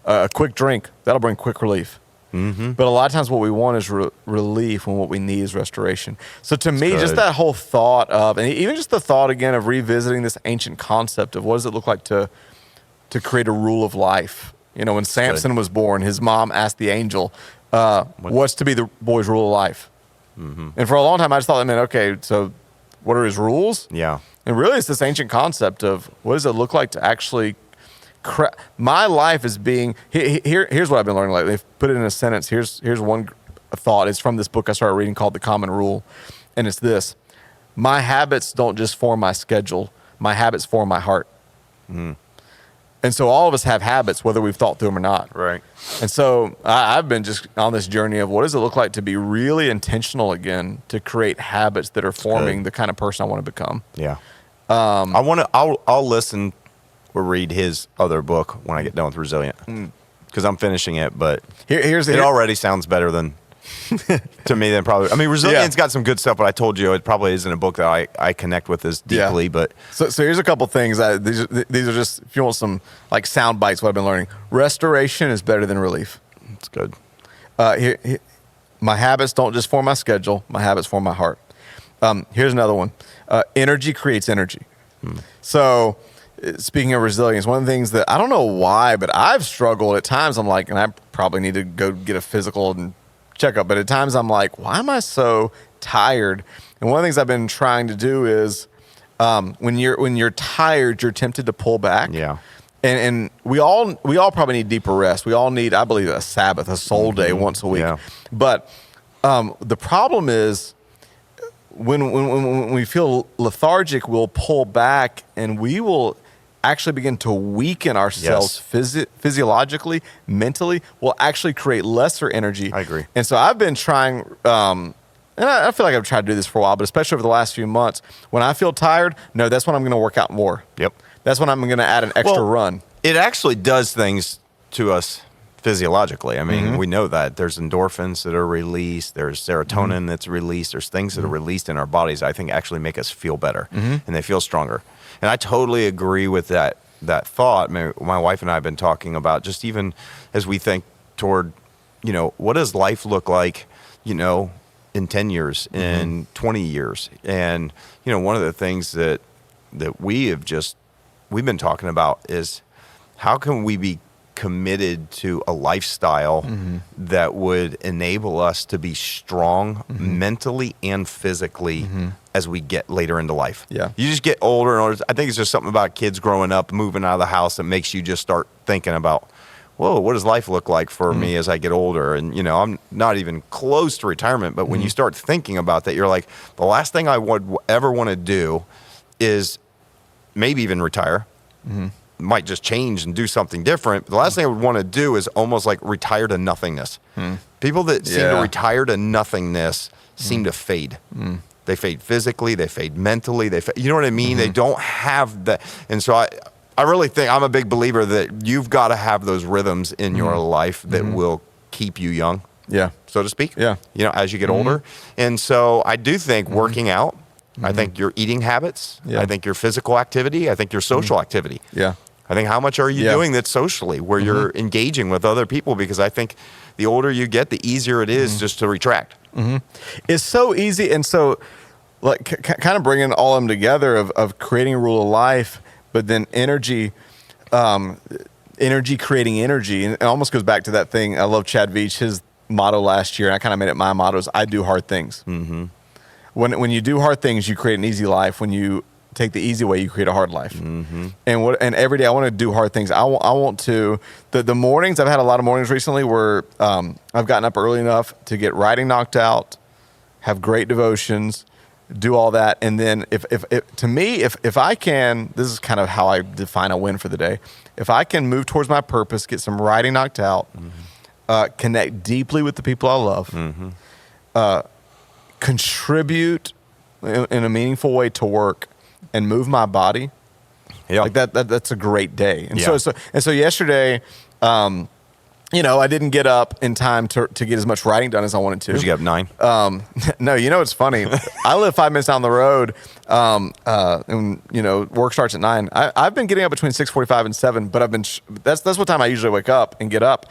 A quick drink, that'll bring quick relief. But a lot of times what we want is relief when what we need is restoration. So to me, just that whole thought of, and even just the thought again of revisiting this ancient concept of what does it look like to create a rule of life. When Samson was born, his mom asked the angel, what's to be the boy's rule of life? And for a long time, I just thought, okay, so what are his rules? Yeah. And really, it's this ancient concept of what does it look like to actually my life is being here's what I've been learning lately. They've put it in a sentence. Here's one thought. It's from this book I started reading called The Common Rule. And it's this: my habits don't just form my schedule, my habits form my heart. And so all of us have habits, whether we've thought through them or not.
Right.
And so I've been just on this journey of what does it look like to be really intentional again, to create habits that are forming the kind of person I want to become.
Yeah. I'll listen or read his other book when I get done with Resilient, because I'm finishing it, but it already sounds better than to me than probably. I mean, Resilient's got some good stuff, but I told you it probably isn't a book that I connect with as deeply.
Yeah.
But
so here's a couple things. These are just, if you want some like sound bites, what I've been learning. Restoration is better than relief.
It's good.
My habits don't just form my schedule. My habits form my heart. Here's another one. Energy creates energy. So speaking of resilience, one of the things that I don't know why, but I've struggled at times. I'm like, and I probably need to go get a physical and checkup. But at times I'm like, why am I so tired? And one of the things I've been trying to do is when you're tired, you're tempted to pull back.
Yeah.
And we all probably need deeper rest. We all need, I believe, a Sabbath, a soul day once a week. Yeah. But the problem is when we feel lethargic, we'll pull back and we will actually begin to weaken ourselves physiologically, mentally. We'll actually create lesser energy.
I agree.
And so I've been trying, and I feel like I've tried to do this for a while, but especially over the last few months, when I feel tired, that's when I'm going to work out more.
Yep.
That's when I'm going to add an extra run.
It actually does things to us physiologically. I mean, we know that there's endorphins that are released, there's serotonin that's released, there's things that are released in our bodies I think actually make us feel better and they feel stronger. And I totally agree with that thought. My wife and I have been talking about, just even as we think toward, what does life look like, in 10 years, in 20 years? And, one of the things that we've been talking about is how can we be committed to a lifestyle that would enable us to be strong mentally and physically as we get later into life.
Yeah.
You just get older and older. I think it's just something about kids growing up, moving out of the house that makes you just start thinking about, whoa, what does life look like for me as I get older? And, I'm not even close to retirement, but when you start thinking about that, you're like, the last thing I would ever want to do is maybe even retire. Might just change and do something different. But the last thing I would want to do is almost like retire to nothingness. People that seem to retire to nothingness seem to fade. They fade physically, they fade mentally, you know what I mean? They don't have that. And so I really think I'm a big believer that you've got to have those rhythms in your life that will keep you young, so to speak, as you get older. And so I do think working out, I think your eating habits, I think your physical activity, I think your social activity. I think how much are you doing that socially where you're engaging with other people? Because I think the older you get, the easier it is just to retract.
It's so easy. And so like kind of bringing all of them together of creating a rule of life, but then energy creating energy. And it almost goes back to that thing. I love Chad Veach, his motto last year, and I kind of made it my motto is I do hard things. When you do hard things, you create an easy life. When you take the easy way, you create a hard life. And every day I want to do hard things. I want to, the mornings, I've had a lot of mornings recently where I've gotten up early enough to get writing knocked out, have great devotions, do all that. And then if I can, this is kind of how I define a win for the day. If I can move towards my purpose, get some writing knocked out, connect deeply with the people I love, contribute in a meaningful way to work, and move my body, like that's a great day. And so yesterday, I didn't get up in time to get as much writing done as I wanted to.
Did you get up 9?
No, it's funny. I live 5 minutes down the road, and work starts at 9. I've been getting up between 6:45 and 7, but that's what time I usually wake up and get up.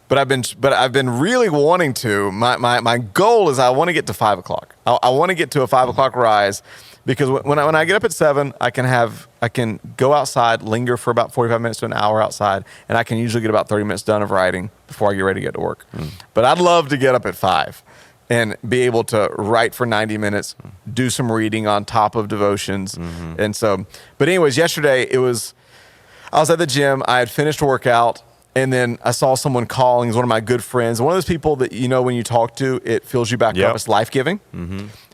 But I've been really wanting to. My goal is I want to get to 5 o'clock. I want to get to a 5 o'clock rise, because when I get up at 7, I can go outside, linger for about 45 minutes to an hour outside, and I can usually get about 30 minutes done of writing before I get ready to get to work. But I'd love to get up at 5 and be able to write for 90 minutes, do some reading on top of devotions. And so, but anyways, yesterday I was at the gym. I had finished a workout. And then I saw someone calling. He's one of my good friends. One of those people that, when you talk to, it fills you back up. It's life-giving.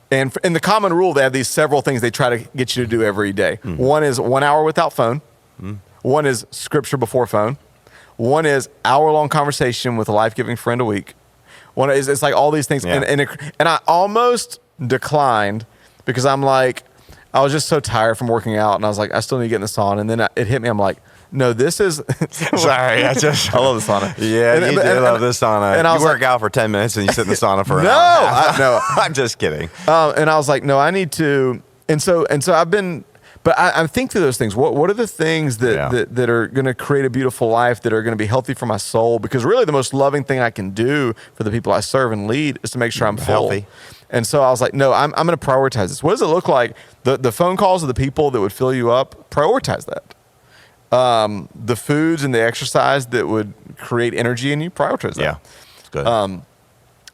And in the common rule, they have these several things they try to get you to do every day. One is 1 hour without phone, One is scripture before phone. One is hour-long conversation with a life-giving friend a week. One is, it's like all these things.
Yeah.
And I almost declined because I'm like, I was just so tired from working out, and I was like, I still need to get in the sauna. And then it hit me. I'm like, no, this is.
Sorry, I love the sauna. Yeah, you do love the sauna. And you work out for 10 minutes and you sit in the sauna for an hour. No, I'm just kidding.
And I was like, no, I need to. And so I've been. But I think through those things. What are the things that are going to create a beautiful life, that are going to be healthy for my soul? Because really, the most loving thing I can do for the people I serve and lead is to make sure I'm
healthy.
And so I was like, no, I'm going to prioritize this. What does it look like? The phone calls of the people that would fill you up, prioritize that. The foods and the exercise that would create energy in you, prioritize that.
Yeah, it's good.
I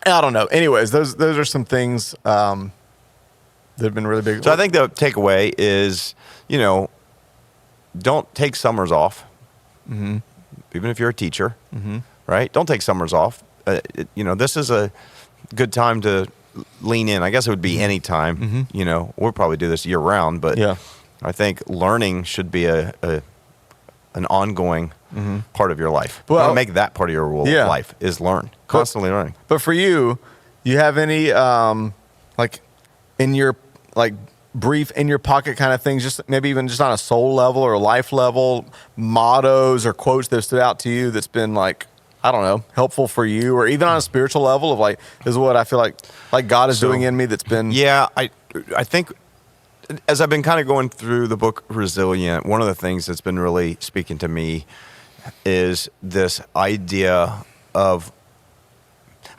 don't know. Anyways, those are some things that have been really big.
So I think the takeaway is, don't take summers off. Mm-hmm. Even if you're a teacher, right? Don't take summers off. This is a good time to lean in. I guess it would be any time. Mm-hmm. We'll probably do this year round, but I think learning should be an ongoing part of your life. Well, to make that part of your life is learn, constantly learning.
But for you have any in your brief in your pocket kind of things, just maybe even just on a soul level or a life level, mottos or quotes that stood out to you that's been helpful for you, or even on a spiritual level of this is what I feel like God is doing in me that's been.
Yeah, I think as I've been kind of going through the book Resilient, one of the things that's been really speaking to me is this idea of,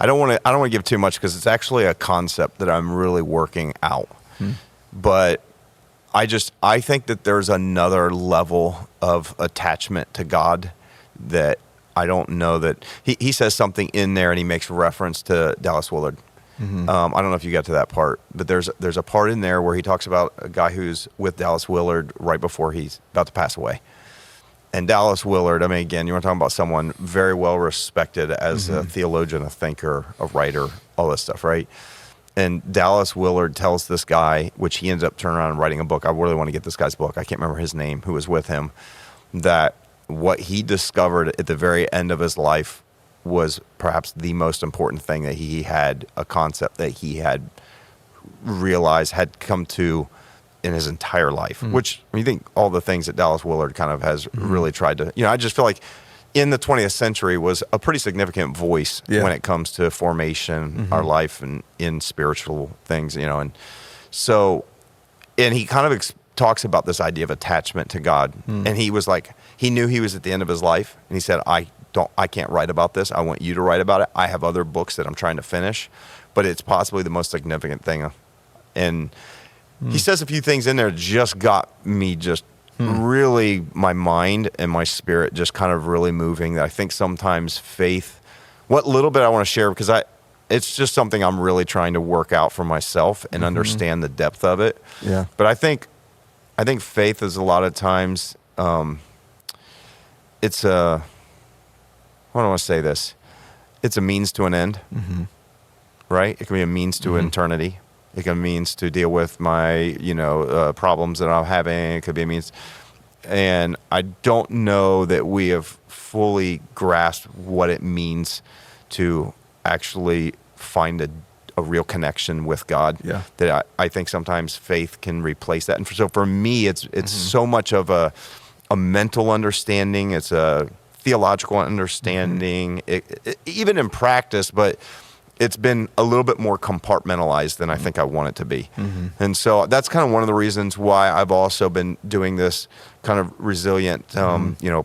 I don't want to give too much because it's actually a concept that I'm really working out. But I think that there's another level of attachment to God that I don't know that he says something in there, and he makes reference to Dallas Willard. Mm-hmm. I don't know if you got to that part, but there's a part in there where he talks about a guy who's with Dallas Willard right before he's about to pass away. And Dallas Willard, again, you want to talk about someone very well respected as a theologian, a thinker, a writer, all this stuff, right? And Dallas Willard tells this guy, which he ends up turning around and writing a book. I really want to get this guy's book. I can't remember his name, who was with him, that what he discovered at the very end of his life was perhaps the most important thing that he had, a concept that he had realized had come to in his entire life, which you think all the things that Dallas Willard kind of has really tried to, I just feel like in the 20th century was a pretty significant voice when it comes to formation, our life, and in spiritual things, and so, and he kind of talks about this idea of attachment to God. And he was like, he knew he was at the end of his life, and he said, I can't write about this. I want you to write about it. I have other books that I'm trying to finish, but it's possibly the most significant thing. And he says a few things in there just got me just really, my mind and my spirit just kind of really moving. That I think sometimes faith, what little bit I want to share, because it's just something I'm really trying to work out for myself and understand the depth of it. Yeah. But I think faith is a lot of times, it's a, I don't want to say this, it's a means to an end, right? It can be a means to eternity. It can be a means to deal with my, problems that I'm having. It could be a means. And I don't know that we have fully grasped what it means to actually find a real connection with God. Yeah. That I think sometimes faith can replace that. And so for me, it's so much of a mental understanding. It's a theological understanding, even in practice, but it's been a little bit more compartmentalized than I think I want it to be. And so that's kind of one of the reasons why I've also been doing this kind of resilient,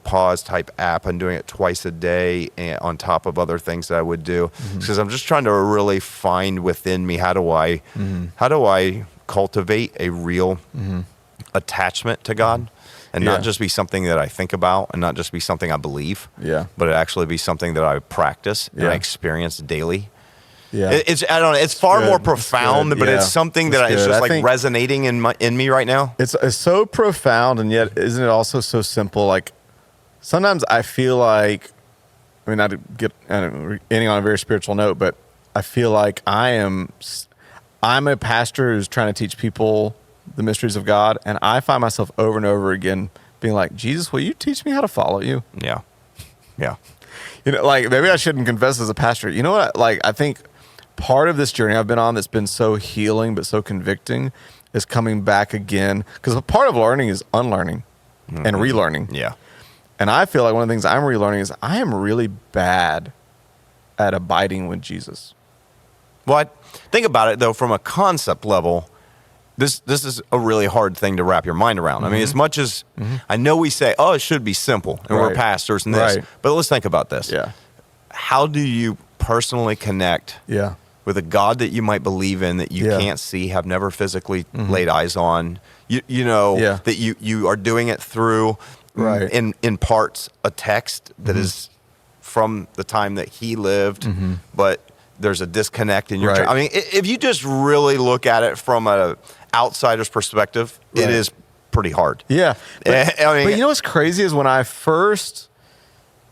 pause type app, and doing it twice a day on top of other things that I would do. Because I'm just trying to really find within me, how do I cultivate a real attachment to God? And not just be something that I think about, and not just be something I believe, but it actually be something that I practice and I experience daily. Yeah, I don't know. It's far more profound, but it's something that is just like resonating in me right now.
It's so profound, and yet isn't it also so simple? Like sometimes I feel like, not to get ending on a very spiritual note, but I feel like I'm a pastor who's trying to teach people the mysteries of God, and I find myself over and over again being like, Jesus, will you teach me how to follow you?
Yeah. Yeah.
You know, like maybe I shouldn't confess as a pastor. You know what? Like I think part of this journey I've been on that's been so healing but so convicting is coming back again. Because a part of learning is unlearning and relearning.
Yeah.
And I feel like one of the things I'm relearning is I am really bad at abiding with Jesus.
Well, think about it though, from a concept level. This is a really hard thing to wrap your mind around. I mean, as much as I know we say, oh, it should be simple, and we're pastors and this, but let's think about this.
Yeah.
How do you personally connect with a God that you might believe in that you can't see, have never physically laid eyes on? You know, that you are doing it through, in parts, a text that is from the time that he lived, but there's a disconnect in your I mean, if you just really look at it from a outsider's perspective, it is pretty hard.
Yeah. But,
I mean,
but you know what's crazy is when I first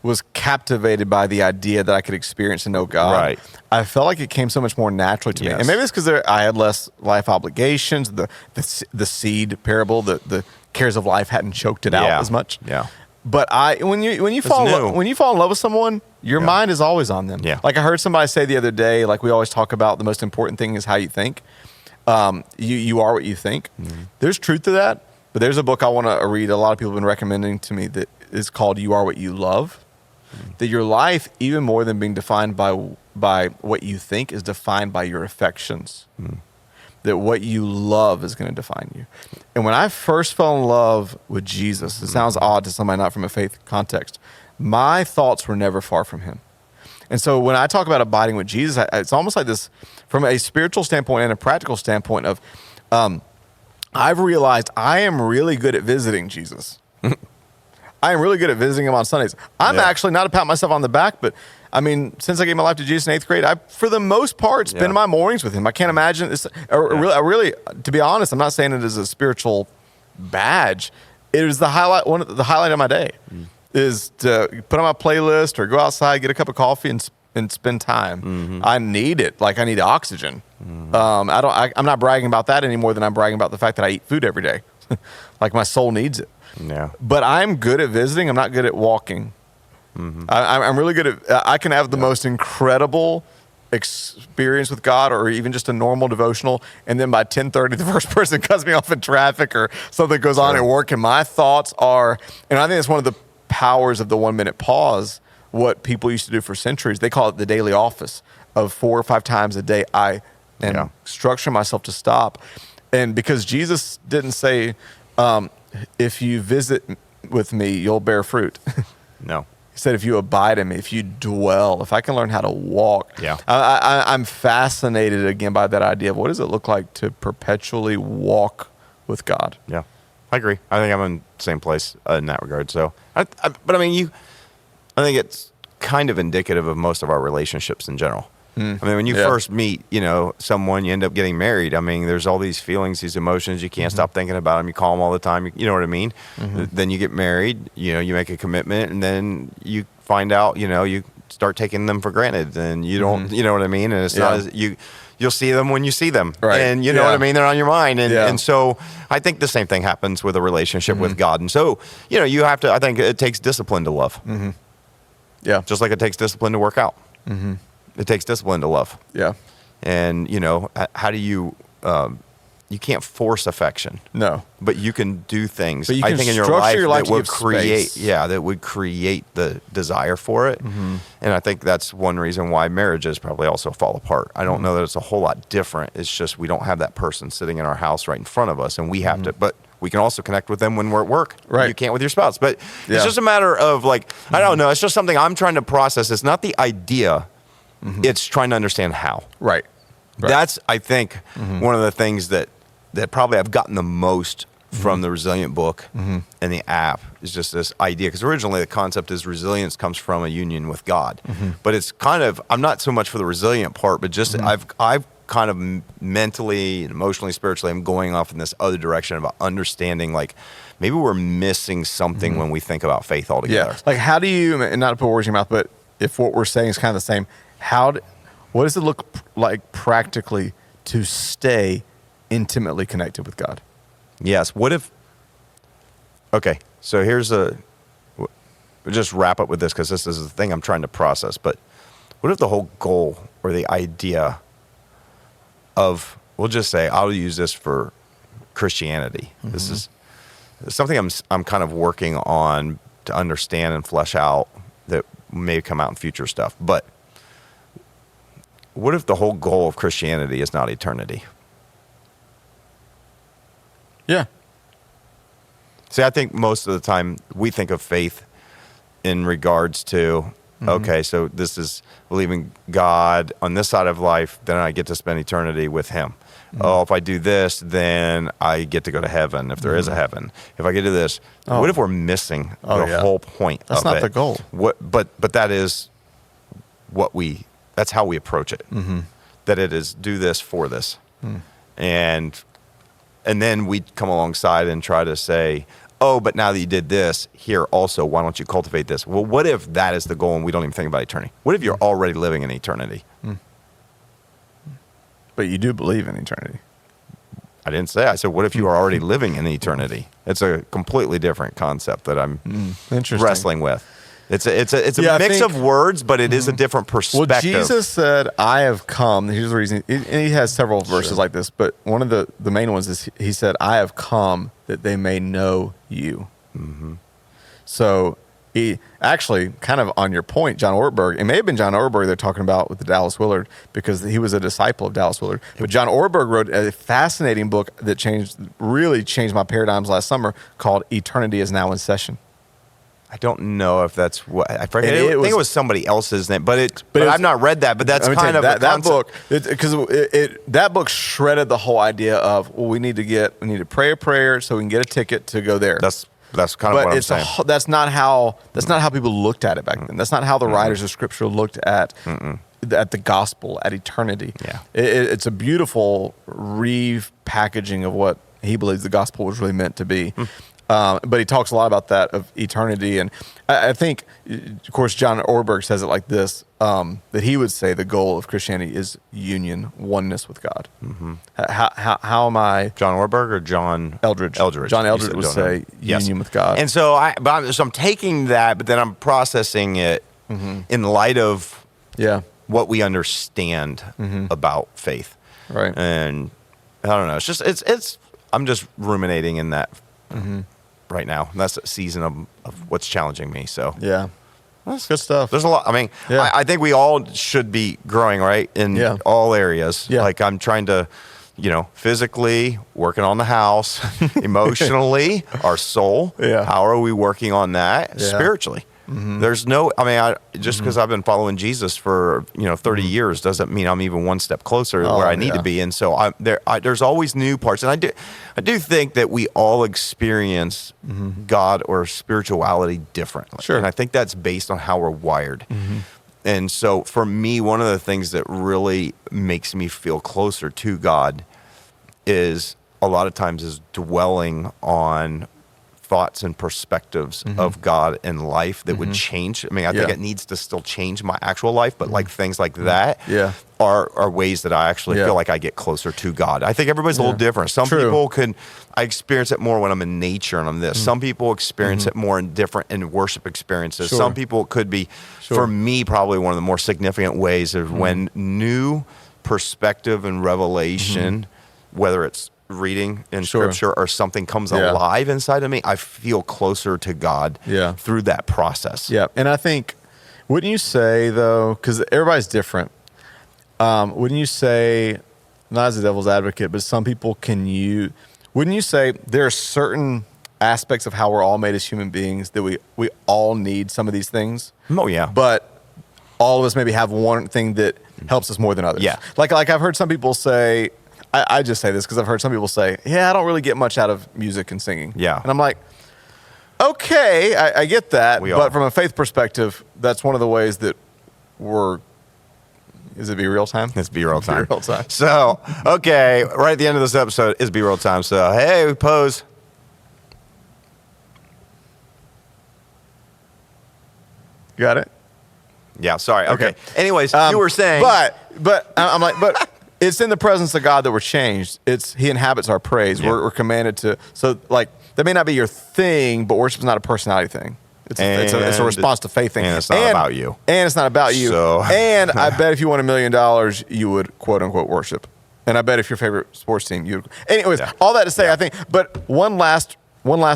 was captivated by the idea that I could experience and know God, I felt like it came so much more naturally to me. And maybe it's because I had less life obligations, the seed parable, the cares of life hadn't choked it out as much.
Yeah.
But when you fall in love with someone, your mind is always on them.
Yeah.
Like I heard somebody say the other day, like we always talk about the most important thing is how you think. You are what you think. There's truth to that, but there's a book I want to read. A lot of people have been recommending to me that is called "You Are What You Love." That your life, even more than being defined by what you think, is defined by your affections. That what you love is going to define you. And when I first fell in love with Jesus, it sounds odd to somebody not from a faith context, my thoughts were never far from him. And so when I talk about abiding with Jesus, it's almost like this, from a spiritual standpoint and a practical standpoint of, I've realized I am really good at visiting Jesus. I am really good at visiting him on Sundays. I'm actually, not to pat myself on the back, but I mean, since I gave my life to Jesus in 8th grade, I, for the most part, spend my mornings with him. I can't imagine this. Really, to be honest, I'm not saying it as a spiritual badge. It is the highlight. The highlight of my day is to put on my playlist or go outside, get a cup of coffee, and spend time. I need it. Like I need oxygen. I'm not bragging about that any more than I'm bragging about the fact that I eat food every day. Like my soul needs it.
Yeah.
But I'm good at visiting. I'm not good at walking. I'm really good at, I can have the most incredible experience with God or even just a normal devotional. And then by 10:30, the first person cuts me off in traffic or something goes on at work. And my thoughts are, and I think it's one of the powers of the 1 minute pause, what people used to do for centuries. They call it the daily office of 4 or 5 times a day. I structure myself to stop. And because Jesus didn't say, if you visit with me, you'll bear fruit.
No.
He said, if you abide in me, if you dwell, if I can learn how to walk.
Yeah.
I'm fascinated again by that idea of what does it look like to perpetually walk with God?
Yeah. I agree. I think I'm in the same place in that regard. So, but I mean, I think it's kind of indicative of most of our relationships in general. I mean, when you first meet, someone, you end up getting married. I mean, there's all these feelings, these emotions. You can't stop thinking about them. You call them all the time. You know what I mean? Then you get married, you make a commitment, and then you find out, you start taking them for granted, and you don't, you know what I mean? And it's not as you'll see them when you see them.
Right.
And you know what I mean? They're on your mind. And so I think the same thing happens with a relationship with God. And so, you have to, I think it takes discipline to love.
Yeah.
Just like it takes discipline to work out. It takes discipline to love.
Yeah.
And, how do you can't force affection.
No.
But you can do things,
but you
I
can
think, in your
structure
life that would
give
create,
space.
that would create the desire for it. And I think that's one reason why marriages probably also fall apart. I don't know that it's a whole lot different. It's just we don't have that person sitting in our house right in front of us, and we have to, but we can also connect with them when we're at work.
Right.
You can't with your spouse. But it's just a matter of like, I don't know. It's just something I'm trying to process. It's not the idea. It's trying to understand how.
Right.
That's, I think, one of the things that probably I've gotten the most from the Resilient book and the app is just this idea. Because originally the concept is resilience comes from a union with God. But it's kind of, I'm not so much for the resilient part, but just I've kind of mentally, emotionally, spiritually, I'm going off in this other direction about understanding, like, maybe we're missing something when we think about faith altogether.
Yeah. Like, how do you, and not to put words in your mouth, but if what we're saying is kind of the same, what does it look like practically to stay intimately connected with God?
Yes. What if, Okay, so we'll just wrap up with this because this is the thing I'm trying to process. But what if the whole goal or the idea of, we'll just say, I'll use this for Christianity. Mm-hmm. This is something I'm kind of working on to understand and flesh out that may come out in future stuff. But what if the whole goal of Christianity is not eternity?
Yeah.
See, I think most of the time we think of faith in regards to, okay, so this is believing God on this side of life, then I get to spend eternity with him. Oh, if I do this, then I get to go to heaven, if there is a heaven. If I get to this, what if we're missing the whole point of it?
That's not the goal.
But that is that's how we approach it. Mm-hmm. That it is do this for this. And then we come alongside and try to say, oh, but now that you did this, here also, why don't you cultivate this? Well, what if that is the goal and we don't even think about eternity? What if you're already living in eternity?
But you do believe in eternity.
I didn't say. I said, what if you are already living in eternity? It's a completely different concept that I'm wrestling with. It's a mix of words, but it is a different perspective.
Well, Jesus said, I have come. Here's the reason. And he has several verses like this, but one of the main ones is he said, I have come that they may know you. Mm-hmm. So he actually, kind of on your point, John Ortberg, it may have been John Ortberg they're talking about with the Dallas Willard because he was a disciple of Dallas Willard. But John Ortberg wrote a fascinating book that really changed my paradigms last summer called Eternity is Now in Session.
I don't know if that's what I forget. I think it was somebody else's name, but I've not read that. But that's kind of
that book because that book shredded the whole idea of we need to pray a prayer so we can get a ticket to go there.
That's kind of what I'm saying.
That's not how people looked at it back then. That's not how the writers of Scripture looked at the gospel, at eternity.
Yeah,
it's a beautiful repackaging of what he believes the gospel was really meant to be. But he talks a lot about that of eternity, and I think, of course, John Ortberg says it like this: that he would say the goal of Christianity is union, oneness with God. Mm-hmm. How am I?
John Ortberg or John
Eldridge? John Eldridge would say union with God.
And so I'm taking that, but then I'm processing it in light of what we understand about faith,
right?
And I don't know. It's I'm just ruminating in that. Right now. And that's a season of what's challenging me. So
that's good stuff.
There's a lot. I mean, I think we all should be growing, right? In all areas. Yeah. Like I'm trying to, physically working on the house, emotionally, our soul. Yeah. How are we working on that spiritually? Mm-hmm. There's no, just because I've been following Jesus for 30 years doesn't mean I'm even one step closer to where I need to be. And so there's always new parts, and I do think that we all experience God or spirituality differently.
Sure.
And I think that's based on how we're wired. Mm-hmm. And so for me, one of the things that really makes me feel closer to God is a lot of times is dwelling on thoughts and perspectives of God and life that would change. I mean, I think it needs to still change my actual life, but like things like that are ways that I actually feel like I get closer to God. I think everybody's a little different. Some people I experience it more when I'm in nature and I'm this. Some people experience it more in worship experiences. Some people it could be, for me, probably one of the more significant ways of when new perspective and revelation, whether it's reading in Scripture or something comes alive inside of me, I feel closer to God through that process.
Yeah, and I think, wouldn't you say, though, because everybody's different, wouldn't you say, not as a devil's advocate, but some people wouldn't you say there are certain aspects of how we're all made as human beings that we all need some of these things?
Oh, yeah.
But all of us maybe have one thing that helps us more than others.
Yeah.
Like I've heard some people say, I just say this because I've heard some people say, I don't really get much out of music and singing.
Yeah.
And I'm like, okay, I get that. But from a faith perspective, that's one of the ways that is it Be Real time?
It's Be Real time.
Be Real time.
So, okay, right at the end of this episode is Be Real time. So, hey, pose.
Got it?
Yeah, sorry. Okay. Anyways, you were saying.
But I'm like, it's in the presence of God that we're changed. He inhabits our praise.
Yeah.
We're commanded to. So like that may not be your thing, but worship is not a personality thing. It's a response to faith thing.
And it's not about you.
And it's not about you.
So.
And I bet if you won $1 million, you would quote unquote worship. And I bet if your favorite sports team, you would. Anyways, all that to say, I think. But one last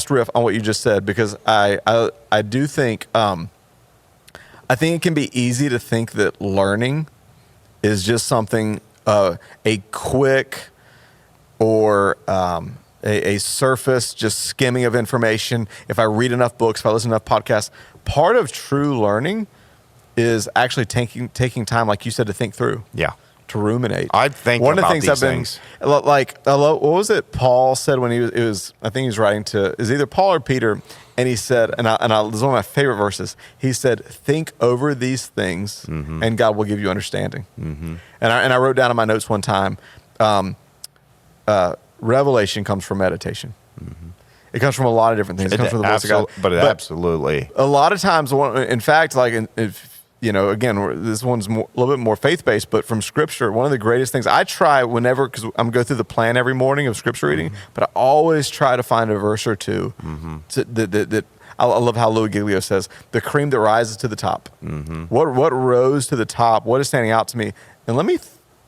riff on what you just said, because I do think I think it can be easy to think that learning is just something a quick or a surface, just skimming of information. If I read enough books, if I listen to enough podcasts, part of true learning is actually taking time, like you said, to think through.
Yeah.
To ruminate.
I think
one of the
about
things
these
I've been
things.
like. What was it Paul said when he was? I think he was writing to is either Paul or Peter, and he said, and this is one of my favorite verses. He said, "Think over these things, and God will give you understanding." Mm-hmm. And I wrote down in my notes one time, revelation comes from meditation. Mm-hmm. It comes from a lot of different things. It comes from the voice of God.
But absolutely.
A lot of times, in fact, like if. Again, this one's a little bit more faith-based, but from Scripture, one of the greatest things I try whenever, because I'm going through the plan every morning of Scripture reading, but I always try to find a verse or two that I love how Louis Giglio says, the cream that rises to the top. Mm-hmm. What rose to the top? What is standing out to me? And let me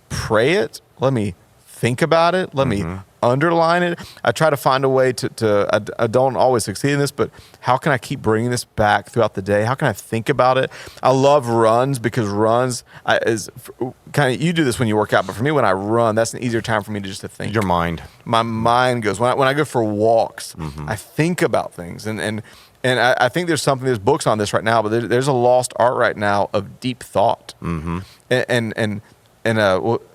pray it. Let me think about it. Let me underline it. I try to find a way to I don't always succeed in this, but how can I keep bringing this back throughout the day? How can I think about it? I love runs because runs is kind of, you do this when you work out, but for me, when I run, that's an easier time for me to think.
Your mind.
My mind goes, when I go for walks, I think about things. And I think there's books on this right now, but there's a lost art right now of deep thought. Mm-hmm. And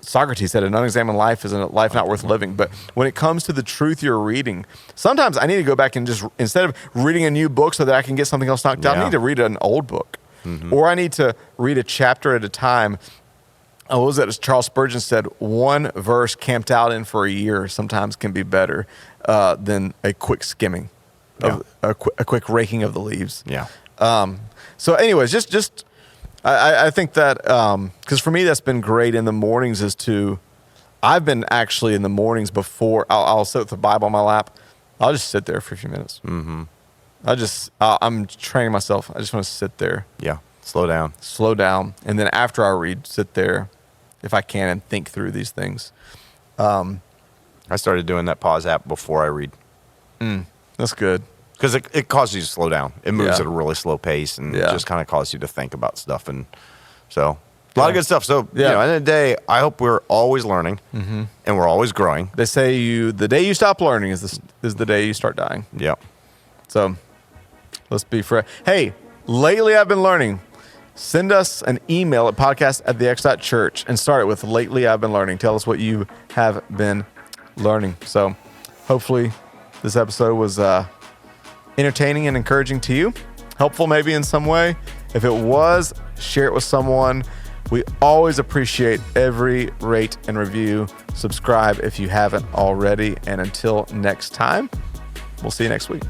Socrates said, an unexamined life is a life not worth living. But when it comes to the truth you're reading, sometimes I need to go back and just, instead of reading a new book so that I can get something else knocked out, I need to read an old book. Mm-hmm. Or I need to read a chapter at a time. What was that? As Charles Spurgeon said, one verse camped out in for a year sometimes can be better than a quick skimming, a quick raking of the leaves.
Yeah.
So anyways, just I think that, because for me that's been great in the mornings I've been actually in the mornings before, I'll sit with the Bible on my lap. I'll just sit there for a few minutes. Mm-hmm. I'm training myself. I just want to sit there.
Yeah. Slow down. And then after I read, sit there if I can and think through these things.
I
started doing that pause app before I read.
That's good.
Because it causes you to slow down. It moves at a really slow pace and it just kind of causes you to think about stuff. And so a lot of good stuff. So, at the end of the day, I hope we're always learning and we're always growing.
They say the day you stop learning is the day you start dying.
Yeah.
So let's be fresh. Hey, lately I've been learning. Send us an email at podcast@thex.church and start it with lately I've been learning. Tell us what you have been learning. So hopefully this episode was entertaining and encouraging to you, helpful maybe in some way. If it was, share it with someone. We always appreciate every rate and review. Subscribe if you haven't already. And until next time, we'll see you next week.